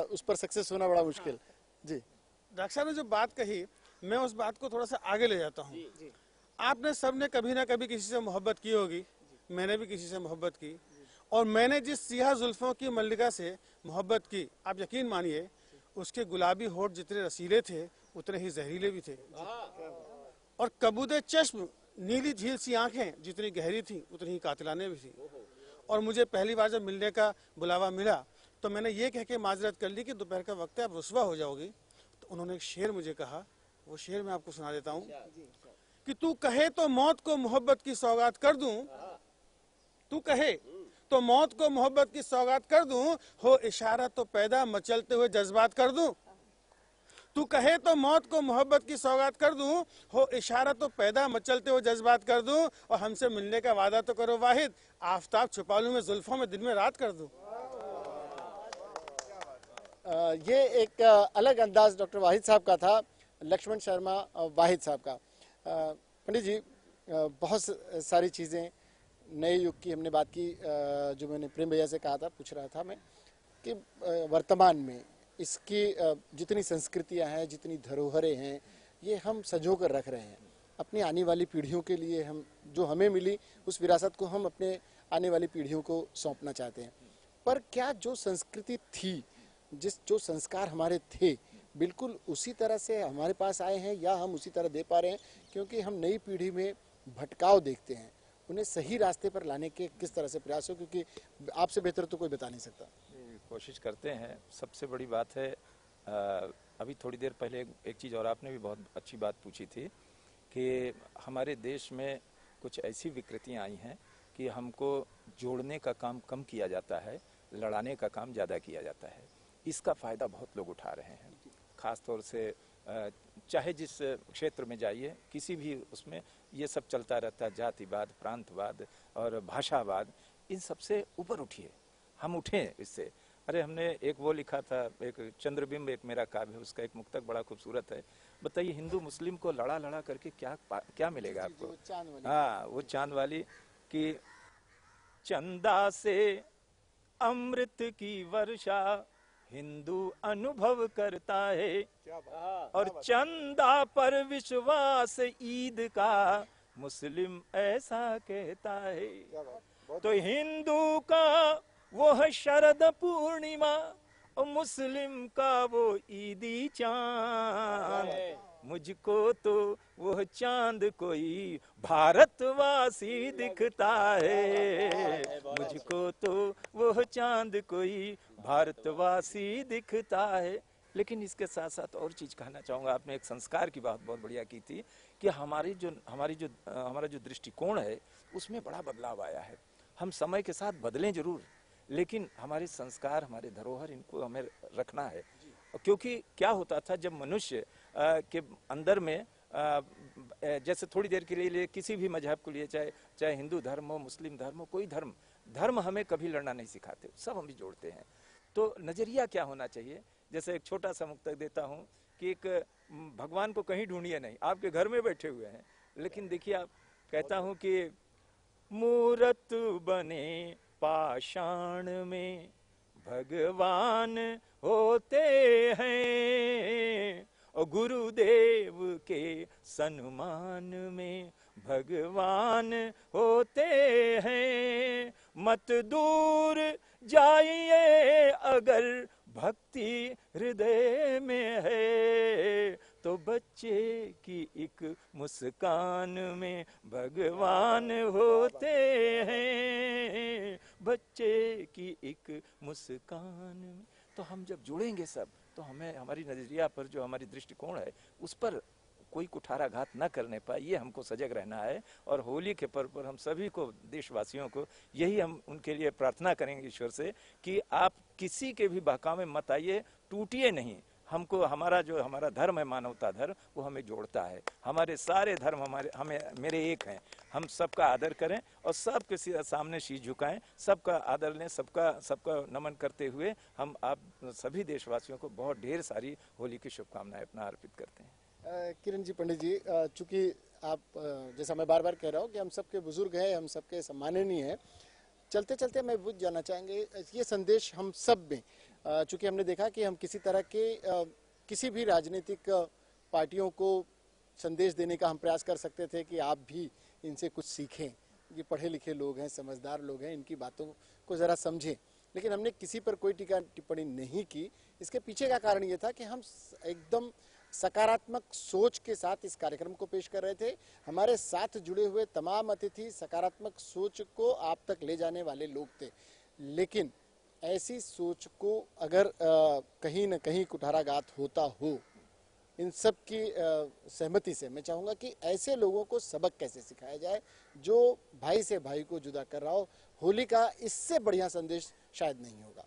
उस पर सक्सेस होना बड़ा मुश्किल। जी डॉक्टर साहब ने जो बात कही, मैं उस बात को थोड़ा सा आगे ले जाता हूँ। आपने सबने कभी ना कभी किसी से मोहब्बत की होगी, मैंने भी किसी से मोहब्बत की, और मैंने जिस सियाह जुल्फों की मल्लिका से मोहब्बत की, आप यकीन मानिए उसके गुलाबी होठ जितने रसीले थे उतने ही जहरीले भी थे। और कबूदे चश्म नीली झील सी आंखें जितनी गहरी थी उतनी ही कातिलाने भी थी। और मुझे पहली बार जब मिलने का बुलावा मिला तो मैंने ये कह के माजरत कर ली कि दोपहर का वक्त है, आप रुस्वा हो जाओगी। तो उन्होंने एक शेर मुझे कहा, वो शेर मैं आपको सुना देता हूँ कि तू कहे तो मौत को मोहब्बत की सौगात कर दूं, तू कहे तो मौत को मोहब्बत की सौगात कर दूं, हो इशारा तो पैदा मचलते हुए जज्बात कर दूं। तू कहे तो मौत को मोहब्बत की सौगात कर दूं, हो इशारा तो पैदा मचलते हुए जज्बात कर दूं, और हमसे मिलने का वादा तो करो वाहिद, आफताब छुपा लूं मैं जुल्फों में, दिन में रात कर दूं। ये एक अलग अंदाज डॉक्टर वाहिद साहब का था, लक्ष्मण शर्मा वाहिद साहब का। पंडित जी, बहुत सारी चीज़ें नए युग की हमने बात की, जो मैंने प्रेम भैया से कहा था, पूछ रहा था मैं कि वर्तमान में इसकी जितनी संस्कृतियां हैं, जितनी धरोहरें हैं, ये हम संजो कर रख रहे हैं अपनी आने वाली पीढ़ियों के लिए। हम जो हमें मिली उस विरासत को हम अपने आने वाली पीढ़ियों को सौंपना चाहते हैं। पर क्या जो संस्कृति थी, जो संस्कार हमारे थे, बिल्कुल उसी तरह से हमारे पास आए हैं या हम उसी तरह दे पा रहे हैं? क्योंकि हम नई पीढ़ी में भटकाव देखते हैं, उन्हें सही रास्ते पर लाने के किस तरह से प्रयास हो, क्योंकि आपसे बेहतर तो कोई बता नहीं सकता। कोशिश करते हैं। सबसे बड़ी बात है, अभी थोड़ी देर पहले एक चीज़ और आपने भी बहुत अच्छी बात पूछी थी कि हमारे देश में कुछ ऐसी विकृतियां आई हैं कि हमको जोड़ने का काम कम किया जाता है, लड़ाने का काम ज़्यादा किया जाता है। इसका फ़ायदा बहुत लोग उठा रहे हैं। ख़ास तौर से चाहे जिस क्षेत्र में जाइए, किसी भी उसमें ये सब चलता रहता है, जातिवाद, प्रांतवाद और भाषावाद। इन सबसे ऊपर उठिए, हम उठें इससे। अरे हमने एक वो लिखा था, एक चंद्रबिंब एक मेरा काव्य है, उसका एक मुक्तक बड़ा खूबसूरत है। बताइए, हिंदू मुस्लिम को लड़ा लड़ा करके क्या मिलेगा आपको? हाँ, वो चांद वाली कि चंदा से अमृत की वर्षा हिंदू अनुभव करता है, और चंदा पर विश्वास ईद का मुस्लिम ऐसा कहता है। तो हिंदू का वो है शरद पूर्णिमा और मुस्लिम का वो ईदी चांद। मुझको तो वो चांद कोई भारतवासी दिखता है, मुझको तो वो चांद कोई भारतवासी दिखता है। लेकिन इसके साथ साथ और चीज़ कहना चाहूँगा, आपने एक संस्कार की बात बहुत बढ़िया की थी कि हमारा जो दृष्टिकोण है उसमें बड़ा बदलाव आया है। हम समय के साथ बदलें जरूर, लेकिन हमारे संस्कार, हमारे धरोहर, इनको हमें रखना है। क्योंकि क्या होता था, जब मनुष्य के अंदर में जैसे थोड़ी देर के लिए किसी भी मजहब को लिए, चाहे हिंदू धर्म हो, मुस्लिम धर्म हो, कोई धर्म हमें कभी लड़ना नहीं सिखाते, सब हम भी जोड़ते हैं। तो नजरिया क्या होना चाहिए? जैसे एक छोटा सा मुक्तक देता हूँ कि एक भगवान को कहीं ढूंढिए नहीं, आपके घर में बैठे हुए हैं। लेकिन देखिए, आप कहता हूँ कि मूरत बने पाषाण में भगवान होते हैं, और गुरुदेव के सम्मान में भगवान होते हैं। मत दूर जाइए अगर भक्ति हृदय में है, तो बच्चे की एक मुस्कान में भगवान होते हैं, बच्चे की एक मुस्कान में। तो हम जब जुड़ेंगे सब, तो हमें हमारी नजरिया पर, जो हमारी दृष्टिकोण है, उस पर कोई कुठाराघात न करने पाए, ये हमको सजग रहना है। और होली के पर्व पर हम सभी को, देशवासियों को, यही हम उनके लिए प्रार्थना करेंगे ईश्वर से कि आप किसी के भी बहकावे में मत आइए, टूटिए नहीं। हमको हमारा धर्म है, मानवता धर्म, वो हमें जोड़ता है। हमारे सारे धर्म मेरे एक हैं। हम सबका आदर करें और सबके सामने शीश झुकाएं, सबका आदर लें, सबका नमन करते हुए हम आप सभी देशवासियों को बहुत ढेर सारी होली की शुभकामनाएं अपना अर्पित करते हैं। किरण जी, पंडित जी, चूंकि आप, जैसा मैं बार बार कह रहा हूँ कि हम सबके बुजुर्ग हैं, हम सबके सम्माननीय हैं, चलते चलते मैं वो जानना चाहेंगे ये संदेश हम सब में, चूंकि हमने देखा कि हम किसी तरह के किसी भी राजनीतिक पार्टियों को संदेश देने का हम प्रयास कर सकते थे कि आप भी इनसे कुछ सीखें, ये पढ़े लिखे लोग हैं, समझदार लोग हैं, इनकी बातों को ज़रा समझें। लेकिन हमने किसी पर कोई टीका टिप्पणी नहीं की। इसके पीछे का कारण ये था कि हम एकदम सकारात्मक सोच के साथ इस कार्यक्रम को पेश कर रहे थे। हमारे साथ जुड़े हुए तमाम अतिथि सकारात्मक सोच को आप तक ले जाने वाले लोग थे, लेकिन ऐसी सोच को अगर कहीं न कहीं कुठाराघात होता हो, इन सब की सहमति से मैं चाहूँगा कि ऐसे लोगों को सबक कैसे सिखाया जाए जो भाई से भाई को जुदा कर रहा हो। होली का इससे बढ़िया संदेश शायद नहीं होगा।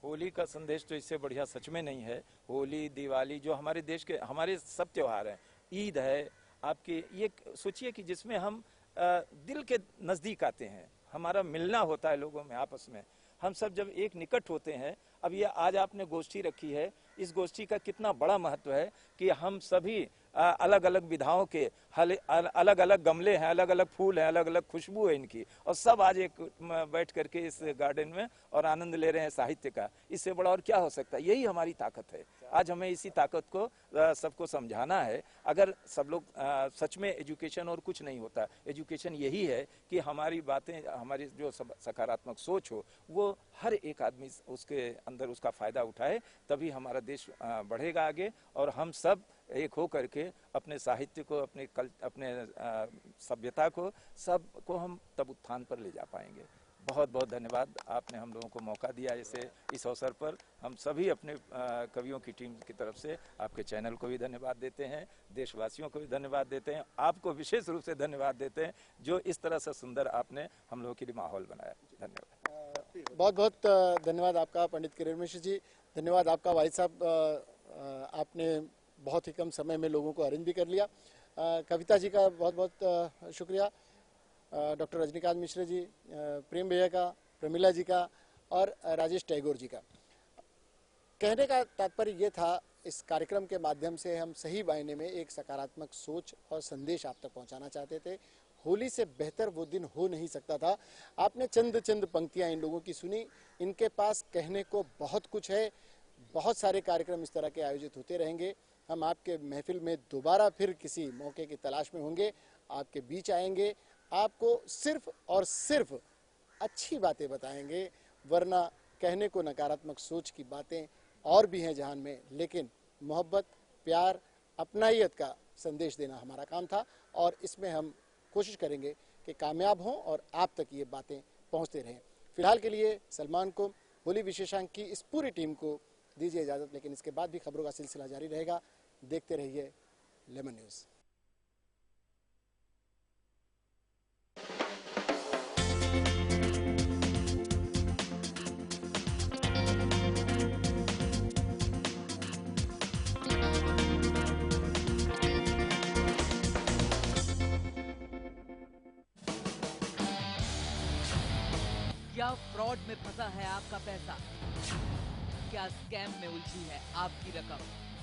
होली का संदेश तो इससे बढ़िया सच में नहीं है। होली, दिवाली जो हमारे देश के हमारे सब त्योहार हैं, ईद है आपके, ये सोचिए कि जिसमें हम दिल के नज़दीक आते हैं, हमारा मिलना होता है लोगों में आपस में, हम सब जब एक निकट होते हैं। अब ये आज आपने गोष्ठी रखी है, इस गोष्ठी का कितना बड़ा महत्व है कि हम सभी अलग अलग विधाओं के अलग अलग गमले हैं, अलग अलग फूल हैं, अलग अलग खुशबू है इनकी, और सब आज एक बैठ करके इस गार्डन में और आनंद ले रहे हैं साहित्य का। इससे बड़ा और क्या हो सकता है? यही हमारी ताकत है। आज हमें इसी ताकत को सबको समझाना है। अगर सब लोग सच में एजुकेशन और कुछ नहीं होता, एजुकेशन यही है कि हमारी बातें, हमारी जो सकारात्मक सोच हो वो हर एक आदमी उसके अंदर उसका फायदा उठाए, तभी हमारा देश बढ़ेगा आगे और हम सब एक हो करके अपने साहित्य को, अपने सभ्यता को, सबको हम तब उत्थान पर ले जा पाएंगे। बहुत बहुत धन्यवाद, आपने हम लोगों को मौका दिया इस अवसर पर। हम सभी अपने कवियों की टीम की तरफ से आपके चैनल को भी धन्यवाद देते हैं, देशवासियों को भी धन्यवाद देते हैं, आपको विशेष रूप से धन्यवाद देते हैं जो इस तरह से सुंदर आपने हम लोगों के लिए माहौल बनाया। धन्यवाद। बहुत बहुत धन्यवाद आपका पंडित किरण मिश्र जी, धन्यवाद आपका भाई साहब, आपने बहुत ही कम समय में लोगों को अरेंज भी कर लिया। कविता जी का बहुत बहुत शुक्रिया, डॉक्टर रजनीकांत मिश्र जी, प्रेम भैया का, प्रमिला जी का और राजेश टैगोर जी का। कहने का तात्पर्य ये था, इस कार्यक्रम के माध्यम से हम सही मायने में एक सकारात्मक सोच और संदेश आप तक पहुंचाना चाहते थे। होली से बेहतर वो दिन हो नहीं सकता था। आपने चंद पंक्तियां इन लोगों की सुनी, इनके पास कहने को बहुत कुछ है। बहुत सारे कार्यक्रम इस तरह के आयोजित होते रहेंगे। हम आपके महफिल में दोबारा फिर किसी मौके की तलाश में होंगे, आपके बीच आएंगे, आपको सिर्फ और सिर्फ अच्छी बातें बताएंगे, वरना कहने को नकारात्मक सोच की बातें और भी हैं जहान में, लेकिन मोहब्बत, प्यार, अपनाइयत का संदेश देना हमारा काम था और इसमें हम कोशिश करेंगे कि कामयाब हों और आप तक ये बातें पहुंचते रहें। फिलहाल के लिए सलमान को, होली विशेषांक की इस पूरी टीम को दीजिए इजाज़त, लेकिन इसके बाद भी खबरों का सिलसिला जारी रहेगा। देखते रहिए लेमन न्यूज़। क्या फ्रॉड में फंसा है आपका पैसा? क्या स्कैम में उलझी है आपकी रकम?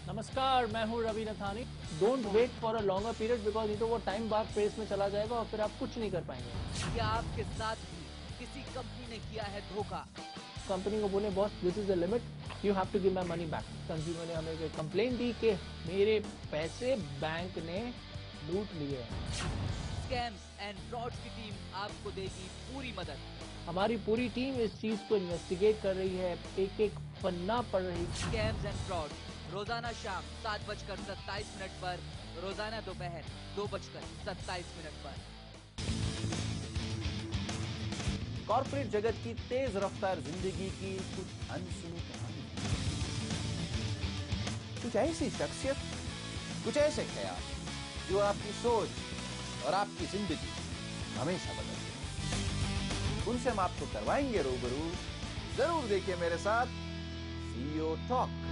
नमस्कार, मैं हूँ Ravi Nathani. Don't wait for a longer period because ये तो वो टाइम बाद पेस में चला जाएगा और फिर आप कुछ नहीं कर पाएंगे। क्या आपके साथ भी किसी कंपनी ने किया है धोखा? कंपनी को बोले boss this is the limit, you have to give my money back. Consumer ने हमें कंप्लेंट दी कि मेरे पैसे बैंक ने लूट लिए हैं। स्कैम्स एंड फ्रॉड की टीम आपको देगी पूरी मदद। हमारी पूरी टीम इस चीज को इन्वेस्टिगेट कर रही है, एक एक पन्ना पढ़ रही है। स्कैम्स एंड फ्रॉड रोजाना शाम 7:27 पर, रोजाना दोपहर 2:27 पर। कॉर्पोरेट जगत की तेज रफ्तार जिंदगी की कुछ अनसुनी कहानी, कुछ ऐसी शख्सियत, कुछ ऐसे ख्याल जो आपकी सोच और आपकी जिंदगी हमेशा बदल दें। उनसे हम आपको करवाएंगे रूबरू। जरूर देखिए मेरे साथ सीईओ टॉक।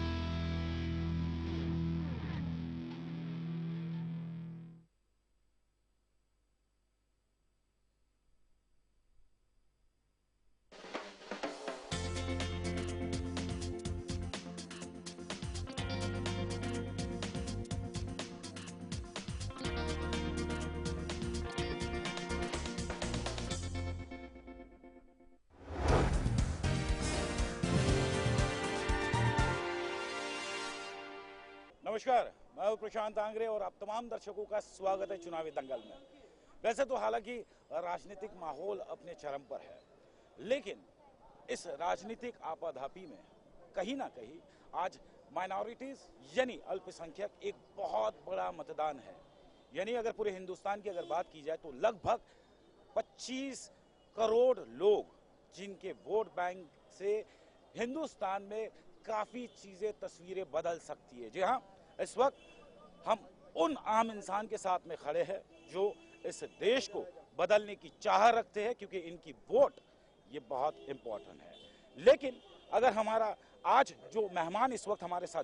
नमस्कार, मैं हूं प्रशांत आंग्रे और आप तमाम दर्शकों का स्वागत है चुनावी दंगल में। वैसे तो हालांकि राजनीतिक माहौल अपने चरम पर है, लेकिन इस राजनीतिक आपाधापी में कहीं ना कहीं आज माइनॉरिटीज यानी अल्पसंख्यक एक बहुत बड़ा मतदान है। यानी अगर पूरे हिंदुस्तान की अगर बात की जाए तो लगभग 25 करोड़ लोग, जिनके वोट बैंक से हिंदुस्तान में काफी चीजें, तस्वीरें बदल सकती है। जी हाँ, इस वक्त हम उन आम इंसान के साथ में खड़े हैं जो इस देश को बदलने की चाह रखते हैं, क्योंकि इनकी वोट ये बहुत इंपॉर्टेंट है। लेकिन अगर हमारा आज जो मेहमान इस वक्त हमारे साथ